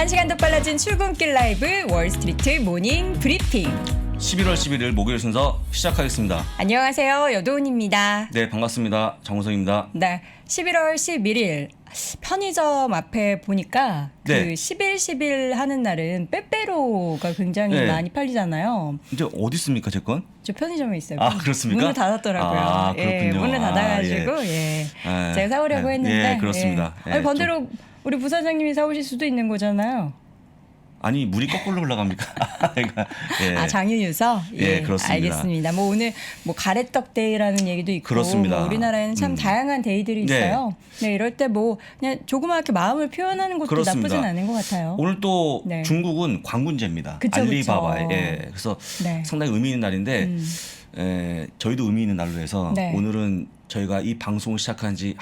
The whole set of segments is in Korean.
시간 더 빨라진 출근길 라이브 월스트리트 모닝 브리핑. 11월 11일 목요일 순서 시작하겠습니다. 안녕하세요. 여도훈입니다. 네, 반갑습니다. 장우성입니다. 네, 11월 11일 편의점 앞에 보니까 네. 그 11 하는 날은 빼빼로가 굉장히 네. 많이 팔리잖아요. 이제 어디 있습니까, 제 건? 저 편의점에 있어요. 아, 그렇습니까? 문을 닫았더라고요. 아, 예, 그렇군요. 문을 아, 닫아가지고 제가 사오려고 했는데. 예, 그렇습니다. 예. 아니, 예, 반대로 우리 부사장님이 사오실 수도 있는 거잖아요. 아니, 물이 거꾸로 흘러갑니까? 그러니까, 예. 아, 장유유서? 예, 그렇습니다. 알겠습니다. 뭐 오늘 뭐 가래떡 데이라는 얘기도 있고 그렇습니다. 뭐 우리나라에는 참 다양한 데이들이 있어요. 네, 이럴 때 뭐 그냥 조그맣게 마음을 표현하는 것도 그렇습니다. 나쁘진 않은 것 같아요. 오늘 또 네. 중국은 광군제입니다. 그쵸, 알리바바에. 그쵸. 예. 그래서 네. 상당히 의미 있는 날인데 저희도 의미 있는 날로 해서 네. 오늘은 저희가 이 방송을 시작한 지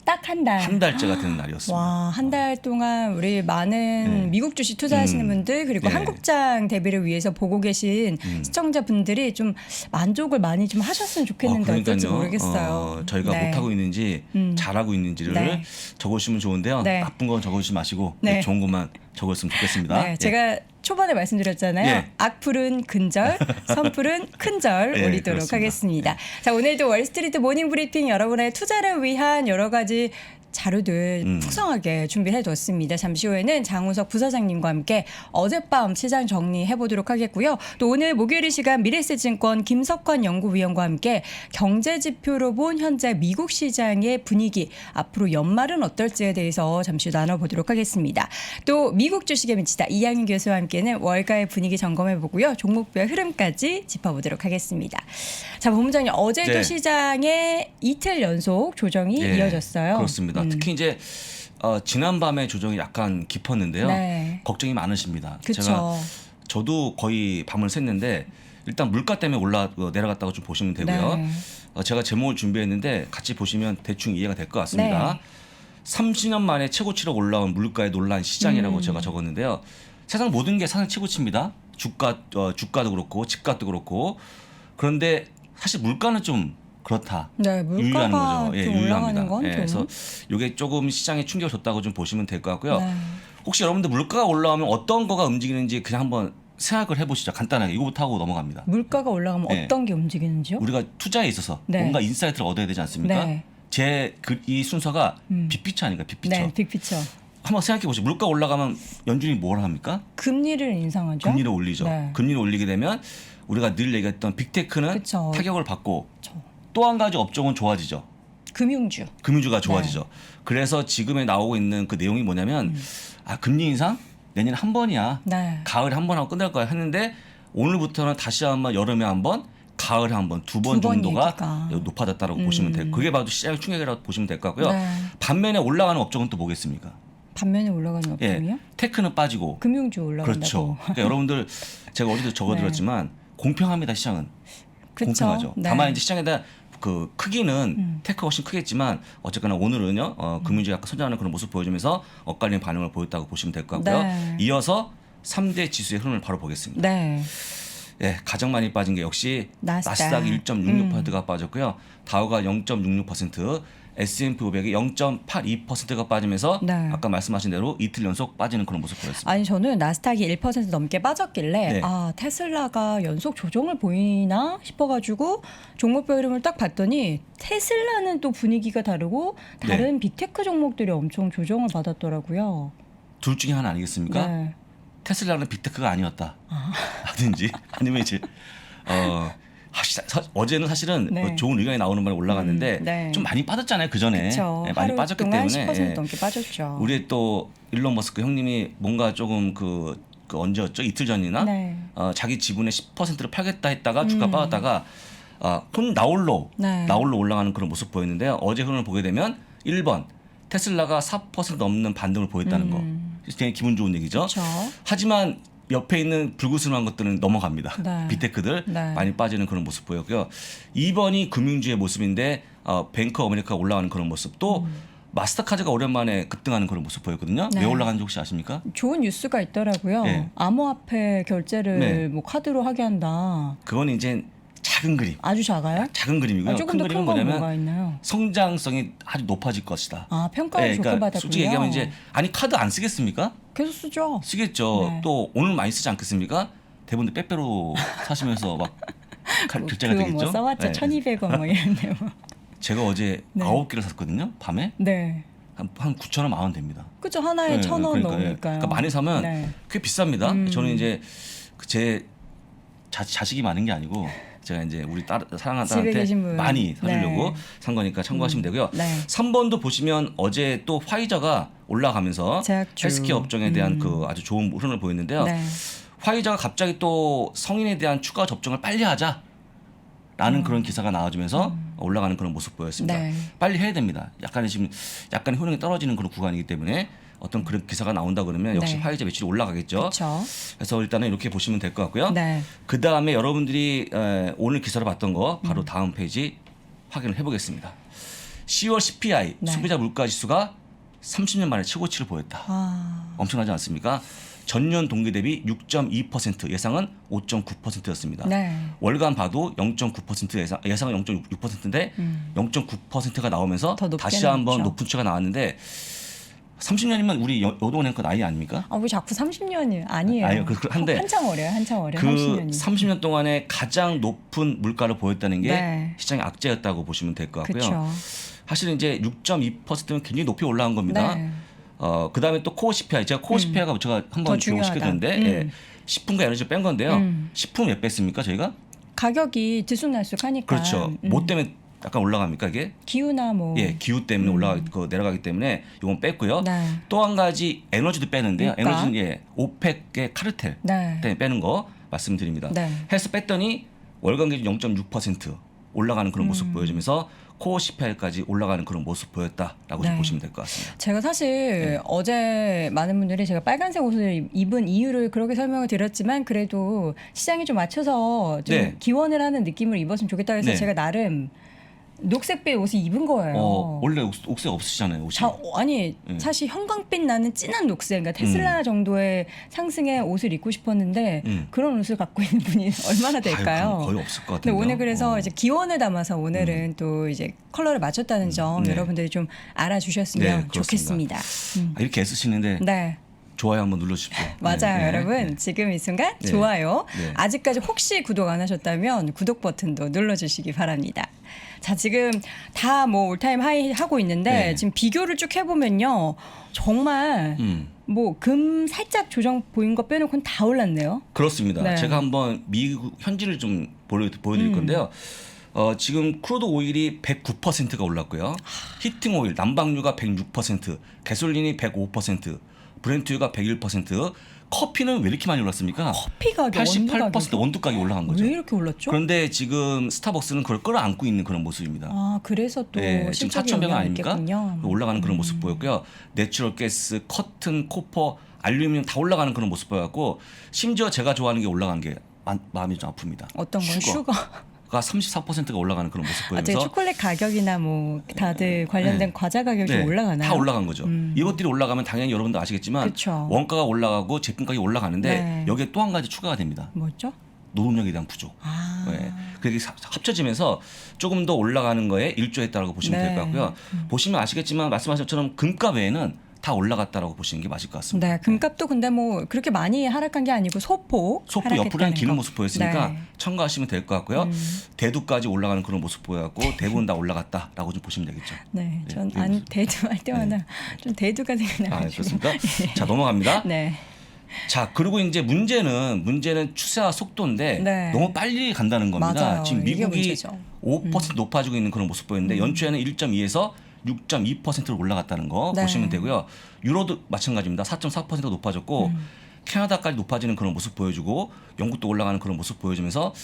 딱 한 달. 한 달째가 되는 날이었습니다. 와, 한 달 동안 우리 많은 네. 미국 주식 투자하시는 분들 그리고 네. 한국장 대비를 위해서 보고 계신 시청자분들이 좀 만족을 많이 좀 하셨으면 좋겠는데 어떨지 모르겠어요. 저희가 네. 못하고 있는지 잘하고 있는지를 네. 적어주시면 좋은데요. 네. 나쁜 건 적어주지 마시고 네. 좋은 것만 적었으면 좋겠습니다. 네, 예. 제가 초반에 말씀드렸잖아요. 예. 악플은 근절, 선플은 큰절 예, 올리도록 그렇습니다. 하겠습니다. 자, 오늘도 월스트리트 모닝 브리핑 여러분의 투자를 위한 여러 가지 자료들 풍성하게 준비해뒀습니다. 잠시 후에는 장우석 부사장님과 함께 어젯밤 시장 정리해보도록 하겠고요. 또 오늘 목요일 이 시간 미래에셋증권 김석환 연구위원과 함께 경제지표로 본 현재 미국 시장의 분위기, 앞으로 연말은 어떨지에 대해서 잠시 나눠보도록 하겠습니다. 또 미국 주식에 미치다 이양희 교수와 함께는 월가의 분위기 점검해보고요. 종목별 흐름까지 짚어보도록 하겠습니다. 자, 본부장님, 어제도 네. 시장에 이틀 연속 조정이 예, 이어졌어요. 그렇습니다. 특히 이제 지난밤에 조정이 약간 깊었는데요. 네. 걱정이 많으십니다. 그쵸. 저도 거의 밤을 샜는데 일단 물가 때문에 내려갔다고 좀 보시면 되고요. 네. 제가 제목을 준비했는데 같이 보시면 대충 이해가 될 것 같습니다. 네. 30년 만에 최고치로 올라온 물가의 논란 시장이라고 제가 적었는데요. 세상 모든 게 사상 최고치입니다. 주가도 그렇고 집값도 그렇고. 그런데 사실 물가는 좀 그렇다. 네, 유의하는 물가가 거죠. 예, 좀 유의합니다. 올라가는 건 예, 좀. 그래서 이게 조금 시장에 충격을 줬다고 좀 보시면 될 것 같고요. 네. 혹시 여러분들 물가가 올라오면 어떤 거가 움직이는지 그냥 한번 생각을 해보시죠. 간단하게 이거부터 하고 넘어갑니다. 물가가 올라가면 네. 어떤 게 움직이는지요? 우리가 투자에 있어서 네. 뭔가 인사이트를 얻어야 되지 않습니까? 네. 이 순서가 빅피처 아닌가? 빅피처. 네, 빅피처. 한번 생각해 보시죠. 물가 올라가면 연준이 뭘 합니까? 금리를 인상하죠. 금리를 올리죠. 네. 금리를 올리게 되면 우리가 늘 얘기했던 빅테크는 그쵸. 타격을 받고 그쵸. 또 한 가지 업종은 좋아지죠. 금융주. 금융주가 좋아지죠. 그래서 지금에 나오고 있는 그 내용이 뭐냐면 금리 인상 내년에 한 번이야. 네. 가을에 한 번 하고 끝날 거야 했는데 오늘부터는 다시 한번 여름에 한 번, 가을에 한 번, 두 번 두번 정도가 얘기가. 높아졌다라고 보시면 돼요. 그게 바로 시장의 충격이라고 보시면 될 것 같고요. 네. 반면에 올라가는 업종은 또 뭐겠습니까? 반면에 올라가는 업종이요? 예, 테크는 빠지고. 금융주 올라간다고. 그렇죠. 그러니까 여러분들 제가 어디서 적어드렸지만 공평합니다. 시장은 그쵸? 공평하죠. 네. 다만 이제 시장에다 그 크기는 테크가 훨씬 크겠지만 어쨌거나 오늘은요 금융주가 약간 선전하는 그런 모습 보여주면서 엇갈리는 반응을 보였다고 보시면 될 것 같고요. 네. 이어서 3대 지수의 흐름을 바로 보겠습니다. 네. 예, 가장 많이 빠진 게 역시 나스닥. 나스닥이 1.66%가 빠졌고요. 다우가 0.66%, S&P 500이 0.82%가 빠지면서 네. 아까 말씀하신 대로 이틀 연속 빠지는 그런 모습 보였습니다. 아니 저는 나스닥이 1% 넘게 빠졌길래 네. 테슬라가 연속 조정을 보이나 싶어가지고 종목별 흐름을 딱 봤더니 테슬라는 또 분위기가 다르고 다른 빅테크 종목들이 엄청 조정을 받았더라고요. 둘 중에 하나 아니겠습니까? 네. 테슬라는 빅테크가 아니었다. 하든지 아니면 이제 어제는 사실은 네. 뭐 좋은 의견이 나오는 바람에 올라갔는데 네. 좀 많이 빠졌잖아요 그 전에. 그렇죠. 예, 많이 빠졌기 동안 때문에 10% 넘게 빠졌죠. 우리 또 일론 머스크 형님이 뭔가 조금 그 언제였죠? 이틀 전이나 네. 자기 지분의 10%를 팔겠다 했다가 주가 빠졌다가 나홀로 올라가는 그런 모습 보였는데요. 어제 흐름을 보게 되면 1번 테슬라가 4% 넘는 반등을 보였다는 거. 굉장히 기분 좋은 얘기죠. 그렇죠. 하지만 옆에 있는 불구스름한 것들은 넘어갑니다. 네. 빅테크들 네. 많이 빠지는 그런 모습 보였고요. 2번이 금융주의 모습인데 뱅크 어메리카가 올라가는 그런 모습 또 마스터카드가 오랜만에 급등하는 그런 모습 보였거든요. 네. 왜 올라가는지 혹시 아십니까? 좋은 뉴스가 있더라고요. 네. 암호화폐 결제를 네. 뭐 카드로 하게 한다. 그건 이제 작은 그림. 아주 작아요? 작은 그림이고요. 조금 큰 더 그림은 큰 건 뭐냐면 뭐가 있나요? 성장성이 아주 높아질 것이다. 아, 평가를 좋게 받았군요. 솔직히 얘기하면 이제 아니 카드 안 쓰겠습니까? 계속 쓰죠. 쓰겠죠. 네. 또 오늘 많이 쓰지 않겠습니까? 대부분 빼빼로 사시면서 막 결제가 그거 되겠죠. 뭐 써봤자 네. 1,200원 뭐 이런데 뭐. 제가 어제 네. 9개를 샀거든요. 밤에 네. 한 9,000원, 10,000원 됩니다. 그죠. 하나에 네, 1,000원 그러니까, 넘으니까요. 그러니까 많이 사면 네. 꽤 비쌉니다. 저는 이제 제 자식이 많은 게 아니고 제가 이제 우리 사랑하는 집에 계신 딸한테 분. 많이 사주려고 네. 산 거니까 참고하시면 되고요. 네. 3번도 보시면 어제 또 화이자가 올라가면서 제약주. 헬스케어 업종에 대한 그 아주 좋은 흐름을 보였는데요. 네. 화이자가 갑자기 또 성인에 대한 추가 접종을 빨리 하자라는 그런 기사가 나와주면서 올라가는 그런 모습 보였습니다. 네. 빨리 해야 됩니다. 약간의 효능이 떨어지는 그런 구간이기 때문에 어떤 그런 기사가 나온다 그러면 역시 네. 화이자 매출이 올라가겠죠. 그렇죠. 그래서 일단은 이렇게 보시면 될 것 같고요. 네. 그 다음에 여러분들이 오늘 기사를 봤던 거 바로 다음 페이지 확인을 해보겠습니다. 10월 CPI 네. 소비자 물가 지수가 30년 만에 최고치를 보였다. 아, 엄청나지 않습니까? 전년 동기 대비 6.2% 예상은 5.9%였습니다. 네. 월간 봐도 0.9% 예상은 0.6%인데 0.9%가 나오면서 더 높게 다시 한번 나왔죠. 높은 추가 나왔는데 30년이면 우리 여동생그 나이 아닙니까? 아, 왜 자꾸 30년이 아니에요. 아니요, 한데 한창 어려요. 한창 어려요. 그 30년이. 30년 동안에 가장 높은 물가를 보였다는 게 네. 시장의 악재였다고 보시면 될 것 같고요. 그렇죠. 사실은 이제 6.2%면 굉장히 높이 올라간 겁니다. 네. 그다음에 또 코어 CPI 제가 코어 CPI가 제가 더 한번 중요하다. 기록시켰는데 예, 식품과 에너지 뺀 건데요. 식품 몇 뺐습니까 저희가? 가격이 들쑥날쑥하니까. 그렇죠. 뭐 때문에 약간 올라갑니까 이게? 기후나 뭐. 예, 기후 때문에 내려가기 때문에 이건 뺐고요. 네. 또 한 가지 에너지도 빼는데요. 물가. 에너지는 예, 오펙의 카르텔 네. 때문에 빼는 거 말씀드립니다. 네. 해서 뺐더니 월간 기준 0.6% 올라가는 그런 모습 보여주면서 코어 CPI까지 올라가는 그런 모습 보였다라고 좀 네. 보시면 될 것 같습니다. 제가 사실 어제 많은 분들이 제가 빨간색 옷을 입은 이유를 그렇게 설명을 드렸지만 그래도 시장에 좀 맞춰서 좀 네. 기원을 하는 느낌을 입었으면 좋겠다 해서 네. 제가 나름 녹색빛 옷을 입은 거예요. 원래 옥색 없으시잖아요. 옷이. 아니 사실 형광빛 나는 진한 녹색, 그러니까 테슬라 정도의 상승의 옷을 입고 싶었는데 그런 옷을 갖고 있는 분이 얼마나 될까요? 아유, 거의 없을 것 근데 같은데요. 오늘 그래서 이제 기원을 담아서 오늘은 또 이제 컬러를 맞췄다는 점 네. 여러분들이 좀 알아주셨으면 네, 그렇습니다. 좋겠습니다. 이렇게 애쓰시는데 네. 좋아요 한번 눌러주십시오. 맞아요, 네, 여러분. 네. 지금 이 순간 네. 좋아요. 네. 아직까지 혹시 구독 안 하셨다면 구독 버튼도 눌러주시기 바랍니다. 자, 지금 다 뭐 올타임 하이 하고 있는데 네. 지금 비교를 쭉 해보면요, 정말 뭐 금 살짝 조정 보인 거 빼놓고는 다 올랐네요. 그렇습니다. 네. 제가 한번 미국 현지를 좀 보여드릴 건데요. 지금 크루드 오일이 109%가 올랐고요. 히팅 오일, 난방유가 106%, 가솔린이 105%, 브렌트유가 101%. 커피는 왜 이렇게 많이 올랐습니까? 커피 가격, 88% 원두 가격이 올라간 거죠. 왜 이렇게 올랐죠? 그런데 지금 스타벅스는 그걸 끌어안고 있는 그런 모습입니다. 아, 그래서 또 지금 실적이 4,000병 영향을 아닙니까? 있겠군요. 올라가는 그런 모습 보였고요. 내추럴 가스, 커튼, 코퍼, 알루미늄 다 올라가는 그런 모습 보였고 심지어 제가 좋아하는 게 올라간 게 마음이 좀 아픕니다. 어떤 거요? 슈가. 가 34%가 올라가는 그런 모습 아, 제 보이면서 초콜릿 가격이나 뭐 다들 관련된 네. 과자 가격이 네, 올라가나요? 다 올라간 거죠. 이것들이 올라가면 당연히 여러분도 아시겠지만 그쵸. 원가가 올라가고 제품 가격이 올라가는데 네. 여기에 또 한 가지 추가가 됩니다. 뭐죠? 노동력에 대한 부족. 아. 네. 그게 합쳐지면서 조금 더 올라가는 거에 일조했다라고 보시면 네. 될 것 같고요. 보시면 아시겠지만 말씀하신 것처럼 금값 외에는 다 올라갔다라고 보시는 게 맞을 것 같습니다. 네, 금값도 근데 뭐 그렇게 많이 하락한 게 아니고 소폭 옆으로는 기는 모습 보였으니까 네. 첨가하시면 될 것 같고요. 대두까지 올라가는 그런 모습 보여갖고 대부분 다 올라갔다라고 좀 보시면 되겠죠. 네, 네, 전 이 안 모습. 대두 할 때마다 좀 대두가 생각나가지고. 그렇습니까? 자 넘어갑니다. 네, 자 그리고 이제 문제는 추세와 속도인데 네. 너무 빨리 간다는 겁니다. 맞아요. 지금 이게 미국이 문제죠. 5% 높아지고 있는 그런 모습 보였는데 연초에는 1.2에서 6.2%로 올라갔다는 거 네. 보시면 되고요. 유로도 마찬가지입니다. 4.4%가 높아졌고 캐나다까지 높아지는 그런 모습 보여주고 영국도 올라가는 그런 모습 보여주면서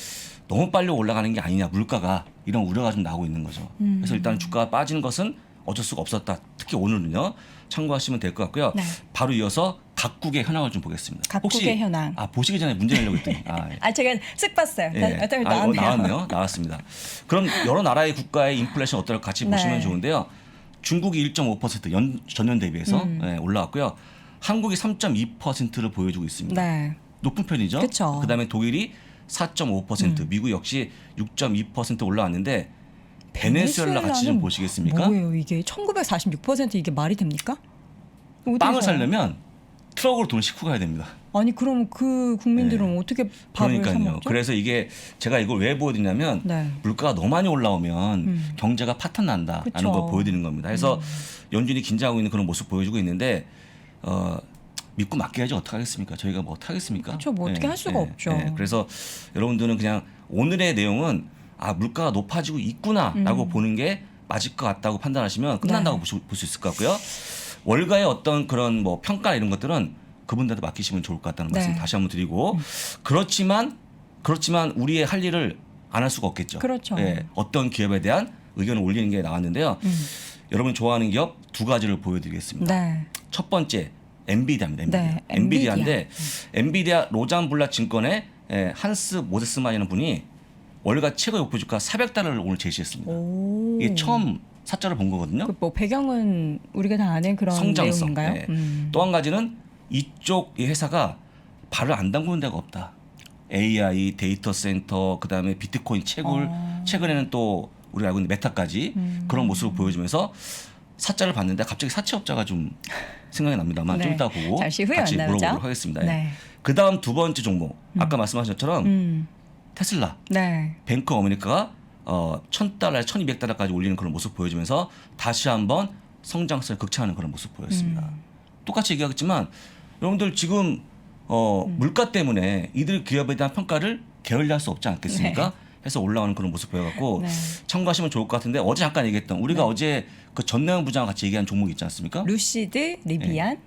너무 빨리 올라가는 게 아니냐 물가가 이런 우려가 좀 나오고 있는 거죠. 그래서 일단 주가가 빠지는 것은 어쩔 수가 없었다. 특히 오늘은요. 참고하시면 될 것 같고요. 네. 바로 이어서 각국의 현황을 좀 보겠습니다. 각국의 현황. 보시기 전에 문제 내려고 했더니 아 제가 쓱 봤어요. 나왔네요. 나왔습니다. 그럼 여러 나라의 국가의 인플레이션 어떨까 같이 보시면 네. 좋은데요. 중국이 1.5% 전년 대비해서 올라왔고요. 한국이 3.2%를 보여주고 있습니다. 네, 높은 편이죠. 그쵸. 그다음에 독일이 4.5%, 미국 역시 6.2% 올라왔는데 베네수엘라 같이 좀 보시겠습니까? 뭐예요 이게 1946% 이게 말이 됩니까? 빵을 사려면 트럭으로 돈 싣고 가야 됩니다. 아니 그럼 그 국민들은 어떻게 밥을 사 그러니까요. 먹죠? 그래서 이게 제가 이걸 왜 보여드리냐면 네. 물가가 너무 많이 올라오면 경제가 파탄 난다라는 그쵸. 걸 보여드리는 겁니다. 그래서 연준이 긴장하고 있는 그런 모습 보여주고 있는데 믿고 맡겨야지 어떡하겠습니까? 저희가 뭐 어떡하겠습니까? 그렇죠. 뭐 어떻게 할 수가 없죠. 그래서 여러분들은 그냥 오늘의 내용은 물가가 높아지고 있구나라고 보는 게 맞을 것 같다고 판단하시면 끝난다고 볼 수 있을 것 같고요. 월가의 어떤 그런 뭐 평가 이런 것들은 그분들한테 맡기시면 좋을 것 같다는 말씀 다시 한번 드리고 그렇지만 우리의 할 일을 안 할 수가 없겠죠. 그렇죠. 어떤 기업에 대한 의견을 올리는 게 나왔는데요. 여러분 좋아하는 기업 두 가지를 보여드리겠습니다. 네. 첫 번째 엔비디아입니다. 네, 엔비디아인데 엔비디아 로잔블라 증권의 한스 모세스만이라는 분이 월가 최고 목표 주가 $400를 오늘 제시했습니다. 오. 이게 처음 사자를 본 거거든요. 뭐 배경은 우리가 다 아는 그런 성장성. 내용인가요? 또 한 가지는 이쪽 이 회사가 발을 안 담그는 데가 없다. AI, 데이터 센터, 그다음에 비트코인 채굴, 최근에는 또 우리가 알고 있는 메타까지 그런 모습을 보여주면서 사자를 봤는데 갑자기 사채업자가 좀 생각이 납니다만 좀 이따 보고 잠시 후에 같이 만나보죠. 물어보도록 하겠습니다. 네. 그다음 두 번째 종목 아까 말씀하신 것처럼 테슬라, 네. 뱅크 어메리카가 $1,000, $1,200까지 올리는 그런 모습 보여주면서 다시 한번 성장세를 극찬하는 그런 모습 보였습니다. 똑같이 얘기하겠지만 여러분들 지금 물가 때문에 이들 기업에 대한 평가를 게을리할 수 없지 않겠습니까? 해서 올라오는 그런 모습 보여갖고 참고하시면 좋을 것 같은데 어제 잠깐 얘기했던 우리가 어제 그 전내영 부장과 같이 얘기한 종목 있지 않습니까? 루시드, 리비안.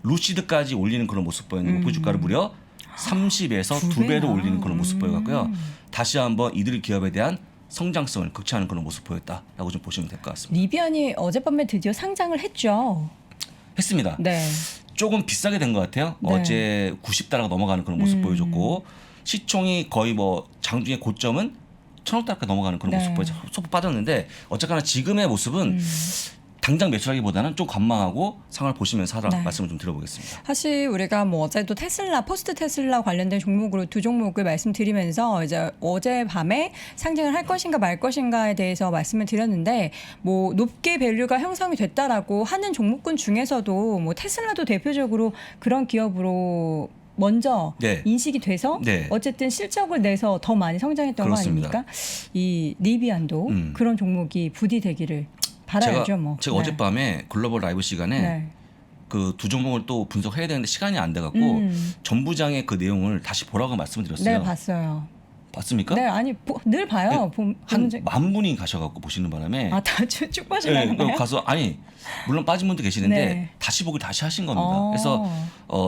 루시드까지 올리는 그런 모습 보였는데 목표 주가를 무려 30에서 두 2배로 올리는 그런 모습 보여갖고요. 다시 한번 이들 기업에 대한 성장성을 극찬하는 그런 모습 보였다라고 좀 보시면 될 것 같습니다. 리비안이 어젯밤에 드디어 상장을 했죠. 했습니다. 네. 조금 비싸게 된 것 같아요. 네. 어제 $90가 넘어가는 그런 모습 보여줬고 시총이 거의 뭐 장중에 고점은 $1,000까지 넘어가는 그런 모습 보여서 소폭 빠졌는데 어쨌거나 지금의 모습은 당장 매출하기보다는 좀 관망하고 상황을 보시면서 하라 말씀을 좀 드려보겠습니다. 사실 우리가 뭐 어제도 테슬라, 포스트 테슬라 관련된 종목으로 두 종목을 말씀드리면서 이제 어젯밤에 상장을 할 것인가 말 것인가에 대해서 말씀을 드렸는데 뭐 높게 밸류가 형성이 됐다라고 하는 종목군 중에서도 뭐 테슬라도 대표적으로 그런 기업으로 먼저 인식이 돼서 어쨌든 실적을 내서 더 많이 성장했던 그렇습니다. 거 아닙니까? 이 리비안도 그런 종목이 부디 되기를 바라야죠. 제가 어젯밤에 글로벌 라이브 시간에 그 두 종목을 또 분석해야 되는데 시간이 안 돼갖고 전 부장의 그 내용을 다시 보라고 말씀드렸어요. 네, 봤어요. 봤습니까? 네, 아니 늘 봐요. 한 10,000분이 가셔갖고 보시는 바람에 다 쭉 빠지나요? 가서 물론 빠진 분도 계시는데 다시 보기 다시 하신 겁니다. 그래서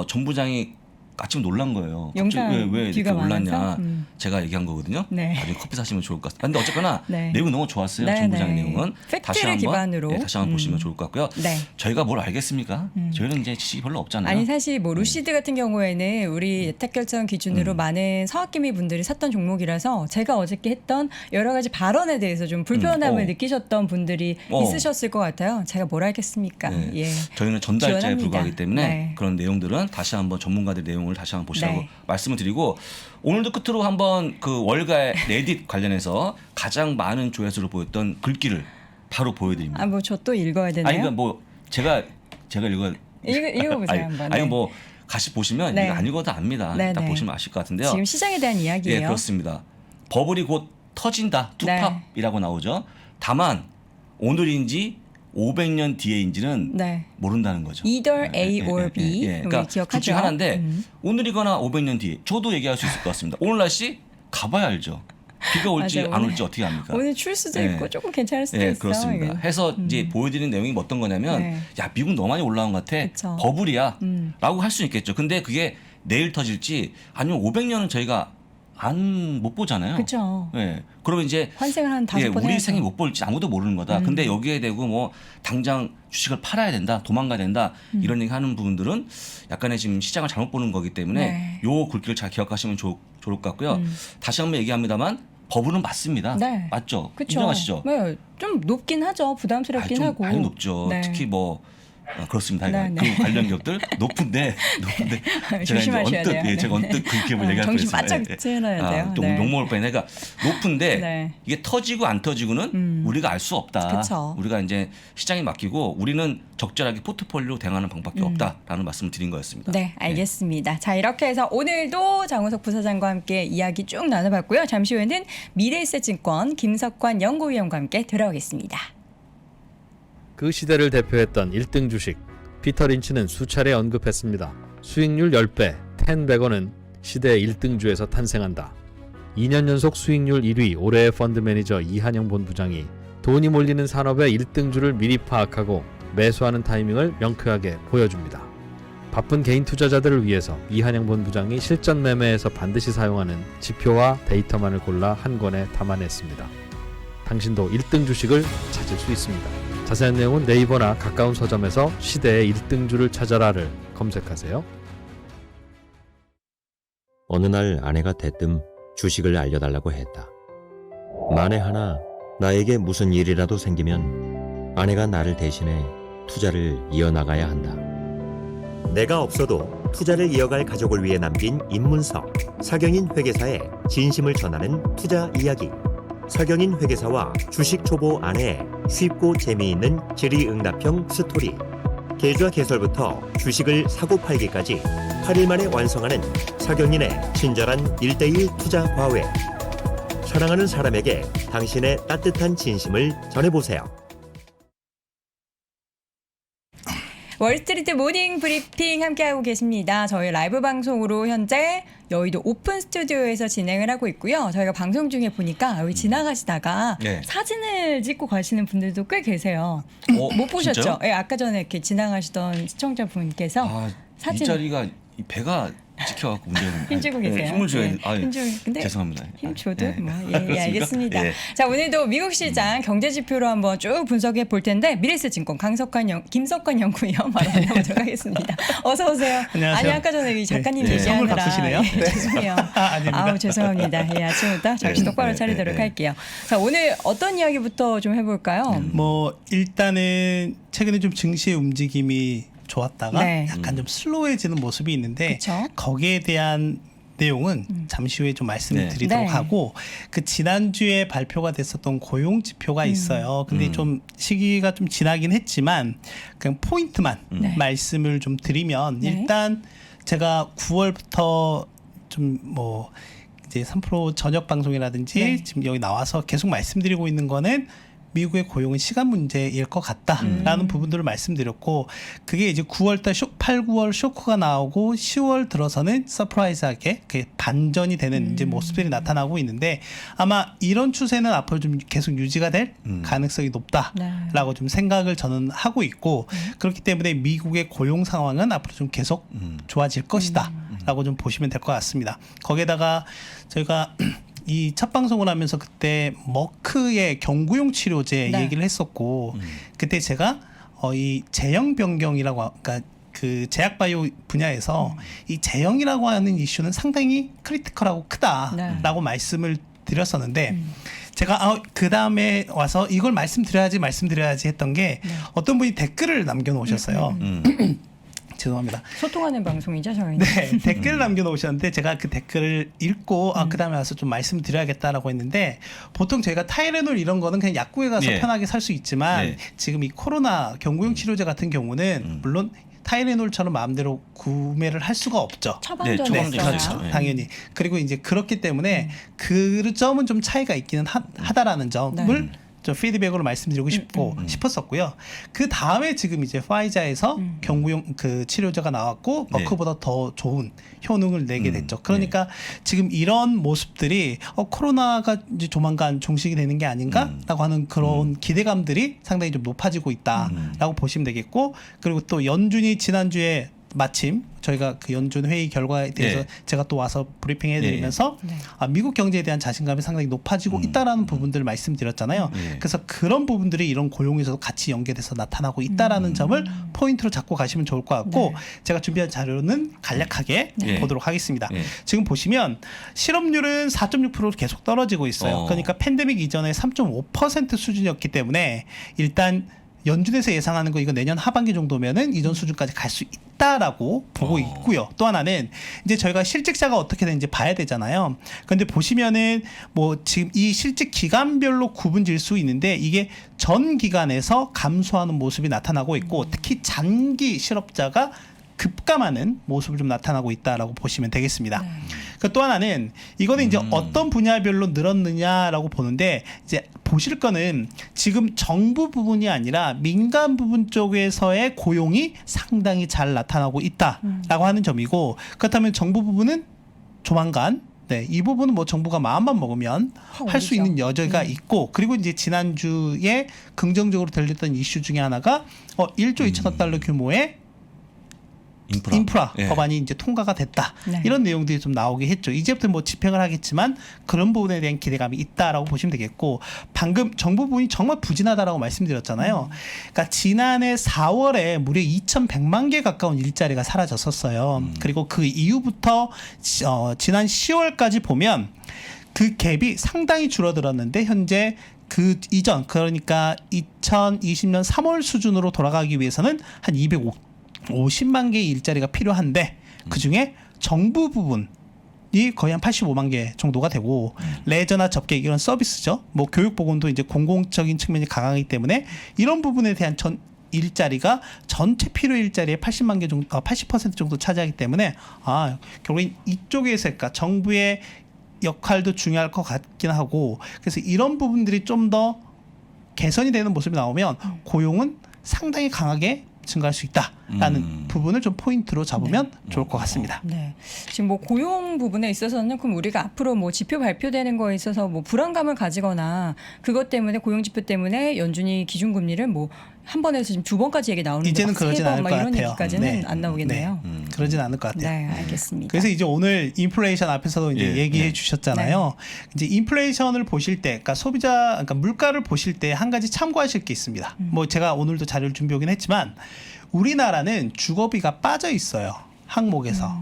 전 부장이 아침 놀란 거예요. 영상 왜 이렇게 올랐냐. 많아서? 제가 얘기한 거거든요. 나중에 커피 사시면 좋을 것 같습니다. 근데 어쨌거나 내용이 너무 좋았어요. 전 부장의 내용은. 팩트를 기반으로. 다시 한번 보시면 좋을 것 같고요. 저희가 뭘 알겠습니까? 저희는 이제 지식이 별로 없잖아요. 아니 사실 뭐 루시드 같은 경우에는 우리 예탁결정 기준으로 많은 서학기미 분들이 샀던 종목이라서 제가 어저께 했던 여러 가지 발언에 대해서 좀 불편함을 느끼셨던 분들이 있으셨을 것 같아요. 제가 뭘 알겠습니까? 저희는 전달자에 기원합니다. 불과하기 때문에 그런 내용들은 다시 한번 전문가들 내용을 다시 한번 보시라고 말씀을 드리고 오늘도 끝으로 한번 그 월가의 레딧 관련해서 가장 많은 조회수를 보였던 글귀를 바로 보여드립니다. 뭐 저 또 읽어야 되나요? 아니 그러니까 뭐 제가 읽어보세요 한번. 아니 뭐 같이 보시면 이거 안 읽어도 압니다. 딱 보시면 아실 것 같은데요. 지금 시장에 대한 이야기예요. 그렇습니다. 버블이 곧 터진다. 투팝이라고 나오죠. 다만 오늘인지 500년 뒤에인지는 모른다는 거죠. Either A or B. 그러니까 둘 중 하나인데 오늘이거나 500년 뒤에 저도 얘기할 수 있을 것 같습니다. 오늘 날씨 가봐야 알죠. 비가 올지 안 올지 어떻게 합니까? 오늘 출 수도 있고 조금 괜찮을 수도 있어요. 그렇습니다. 해서 이제 보여드리는 내용이 어떤 거냐면 야 미국 너무 많이 올라온 것 같아. 버블이야 라고 할 수 있겠죠. 근데 그게 내일 터질지 아니면 500년은 저희가 못 보잖아요. 그렇죠. 그러면 이제 환생을 한 5번 우리 생이 못 볼지 아무도 모르는 거다. 근데 여기에 대고 뭐 당장 주식을 팔아야 된다, 도망가야 된다 이런 얘기 하는 부분들은 약간의 지금 시장을 잘못 보는 거기 때문에 요 글귀를 잘 기억하시면 좋을 것 같고요. 다시 한번 얘기합니다만 버블은 맞습니다. 맞죠? 그쵸. 인정하시죠? 좀 높긴 하죠. 부담스럽긴 좀 하고. 많이 높죠. 특히 뭐 그렇습니다. 네, 네. 그 관련 기업들 높은데 조심하셔야 돼요. 네. 제가 언뜻 그 기업을 얘기할 정신 뻔했어요. 바짝 차려야 돼요. 또 네. 욕먹을 뻔했네. 그러니까 높은데 네. 이게 터지고 안 터지고는 우리가 알 수 없다. 그쵸. 우리가 이제 시장에 맡기고 우리는 적절하게 포트폴리오 대응하는 방법밖에 없다라는 말씀을 드린 거였습니다. 네, 알겠습니다. 자, 이렇게 해서 오늘도 장우석 부사장과 함께 이야기 쭉 나눠봤고요. 잠시 후에는 미래에셋증권 김석관 연구위원과 함께 돌아오겠습니다. 그 시대를 대표했던 1등 주식 피터 린치는 수차례 언급했습니다. 수익률 10배 10백원은 시대의 1등주에서 탄생한다. 2년 연속 수익률 1위 올해의 펀드 매니저 이한영 본부장이 돈이 몰리는 산업의 1등주를 미리 파악하고 매수하는 타이밍을 명쾌하게 보여줍니다. 바쁜 개인 투자자들을 위해서 이한영 본부장이 실전 매매에서 반드시 사용하는 지표와 데이터만을 골라 한 권에 담아냈습니다. 당신도 1등 주식을 찾을 수 있습니다. 자세한 내용은 네이버나 가까운 서점에서 시대의 1등주를 찾아라를 검색하세요. 어느 날 아내가 대뜸 주식을 알려달라고 했다. 만에 하나 나에게 무슨 일이라도 생기면 아내가 나를 대신해 투자를 이어나가야 한다. 내가 없어도 투자를 이어갈 가족을 위해 남긴 입문서 서경인 회계사의 진심을 전하는 투자 이야기. 서경인 회계사와 주식 초보 아내의 쉽고 재미있는 질의응답형 스토리. 계좌 개설부터 주식을 사고 팔기까지 8일 만에 완성하는 서경인의 친절한 1:1 투자 과외. 사랑하는 사람에게 당신의 따뜻한 진심을 전해보세요. 월스트리트 모닝 브리핑 함께하고 계십니다. 저희 라이브 방송으로 현재 여의도 오픈 스튜디오에서 진행을 하고 있고요. 저희가 방송 중에 보니까 여기 지나가시다가 네. 사진을 찍고 가시는 분들도 꽤 계세요. 못 보셨죠? 진짜요? 네, 아까 전에 이렇게 지나가시던 시청자분께서 이 사진 자리가 이 배가 찍혀갖고 문제는 힘주고 계세요. 힘을 줘야 돼. 근데 죄송합니다. 힘줘도 네. 예, 알겠습니다. 예. 자, 오늘도 미국 시장 경제 지표로 한번 쭉 분석해 볼 텐데 미래에셋증권 김석관 연구위원 바로 만나보도록 하겠습니다. 어서 오세요. 안녕하세요. 아니 아까 전에 이 작가님 네. 선물 얘기하느라 바꾸시네요. 예, 죄송해요. 아닙니다. 아우 죄송합니다. 예, 아침부터 정신 똑바로 네, 차리도록 네, 네. 할게요. 자, 오늘 어떤 이야기부터 좀 해볼까요? 뭐 일단은 최근에 좀 증시의 움직임이 좋았다가 네. 약간 좀 슬로우해지는 모습이 있는데 그쵸? 거기에 대한 내용은 잠시 후에 좀 말씀을 네. 드리도록 네. 하고 그 지난주에 발표가 됐었던 고용 지표가 있어요. 근데 좀 시기가 좀 지나긴 했지만 그냥 포인트만 네. 말씀을 좀 드리면 네. 일단 제가 9월부터 좀 뭐 이제 3프로 저녁 방송이라든지 네. 지금 여기 나와서 계속 말씀드리고 있는 거는 미국의 고용은 시간 문제일 것 같다라는 부분들을 말씀드렸고 그게 이제 9월달 8, 9월 쇼크가 나오고 10월 들어서는 서프라이즈하게 그게 반전이 되는 이제 모습들이 나타나고 있는데 아마 이런 추세는 앞으로 좀 계속 유지가 될 가능성이 높다라고 좀 생각을 저는 하고 있고 그렇기 때문에 미국의 고용 상황은 앞으로 좀 계속 좋아질 것이다라고 좀 보시면 될 것 같습니다. 거기에다가 저희가 이 첫 방송을 하면서 그때 머크의 경구용 치료제 네. 얘기를 했었고 그때 제가 이 제형 변경이라고 그러니까 그 제약 바이오 분야에서 이 제형이라고 하는 이슈는 상당히 크리티컬하고 크다라고 말씀을 드렸었는데 제가 그 다음에 와서 이걸 말씀드려야지 했던 게 어떤 분이 댓글을 남겨놓으셨어요. 죄송합니다. 소통하는 방송이죠, 저희는. 네, 댓글을 남겨놓으셨는데 제가 그 댓글을 읽고 그 다음에 와서 좀 말씀드려야겠다라고 했는데 보통 저희가 타이레놀 이런 거는 그냥 약국에 가서 예. 편하게 살 수 있지만 예. 지금 이 코로나 경구용 치료제 같은 경우는 물론 타이레놀처럼 마음대로 구매를 할 수가 없죠. 처방전이 네, 있어요. 그렇죠. 네. 당연히. 그리고 이제 그렇기 때문에 그 점은 좀 차이가 있기는 하다라는 점을 좀 피드백으로 말씀드리고 싶었었고요. 그 다음에 지금 이제 파이자에서 경구용 그 치료제가 나왔고 네. 머크보다 더 좋은 효능을 내게 됐죠. 그러니까 지금 이런 모습들이 코로나가 이제 조만간 종식이 되는 게 아닌가라고 하는 그런 기대감들이 상당히 좀 높아지고 있다라고 보시면 되겠고 그리고 또 연준이 지난주에 마침 저희가 그 연준 회의 결과에 대해서 네. 제가 또 와서 브리핑 해드리면서 미국 경제에 대한 자신감이 상당히 높아지고 있다라는 부분들을 말씀드렸잖아요. 그래서 그런 부분들이 이런 고용에서도 같이 연계돼서 나타나고 있다라는 점을 포인트로 잡고 가시면 좋을 것 같고 제가 준비한 자료는 간략하게 보도록 하겠습니다. 지금 보시면 실업률은 4.6%로 계속 떨어지고 있어요. 그러니까 팬데믹 이전에 3.5% 수준이었기 때문에 일단 연준에서 예상하는 거 이거 내년 하반기 정도면은 이전 수준까지 갈 수 있다라고 보고 있고요. 또 하나는 이제 저희가 실직자가 어떻게 되는지 봐야 되잖아요. 그런데 보시면은 뭐 지금 이 실직 기간별로 구분 질 수 있는데 이게 전 기간에서 감소하는 모습이 나타나고 있고 특히 장기 실업자가 급감하는 모습을 좀 나타나고 있다라고 보시면 되겠습니다. 또 하나는 이거는 이제 어떤 분야별로 늘었느냐라고 보는데 이제 보실 거는 지금 정부 부분이 아니라 민간 부분 쪽에서의 고용이 상당히 잘 나타나고 있다라고 하는 점이고 그렇다면 정부 부분은 조만간 이 부분은 뭐 정부가 마음만 먹으면 할 수 있는 여지가 있고 그리고 이제 지난주에 긍정적으로 들렸던 이슈 중에 하나가 1조 2천억 달러 규모의 인프라 예. 법안이 이제 통과가 됐다. 네. 이런 내용들이 좀 나오게 했죠. 이제부터 뭐 집행을 하겠지만 그런 부분에 대한 기대감이 있다라고 보시면 되겠고 방금 정부 부분이 정말 부진하다라고 말씀드렸잖아요. 그러니까 지난해 4월에 무려 2,100만 개 가까운 일자리가 사라졌었어요. 그리고 그 이후부터 지난 10월까지 보면 그 갭이 상당히 줄어들었는데 현재 그 이전 그러니까 2020년 3월 수준으로 돌아가기 위해서는 한 250만 개의 일자리가 필요한데 그중에 정부 부분이 거의 한 85만 개 정도가 되고 레저나 접객 이런 서비스죠. 뭐 교육보건도 이제 공공적인 측면이 강하기 때문에 이런 부분에 대한 전 일자리가 전체 필요 일자리의 80만 개 정도, 80% 정도 차지하기 때문에 결국엔 이쪽에서 그러니까 정부의 역할도 중요할 것 같긴 하고 그래서 이런 부분들이 좀 더 개선이 되는 모습이 나오면 고용은 상당히 강하게 증가할 수 있다라는 부분을 좀 포인트로 잡으면 좋을 것 같습니다. 네. 지금 뭐 고용 부분에 있어서는 그럼 우리가 앞으로 뭐 지표 발표되는 거에 있어서 뭐 불안감을 가지거나 그것 때문에 고용 지표 때문에 연준이 기준금리를 뭐 한 번에서 지금 두 번까지 얘기 나오는데 이제는 그러진 않을 것 이런 같아요. 얘기까지는 안 나오겠네요. 그러진 않을 것 같아요. 네, 알겠습니다. 그래서 이제 오늘 인플레이션 앞에서도 이제 얘기해 주셨잖아요. 이제 인플레이션을 보실 때, 그러니까 그러니까 물가를 보실 때 한 가지 참고하실 게 있습니다. 뭐 제가 오늘도 자료를 준비하긴 했지만 우리나라는 주거비가 빠져 있어요. 항목에서.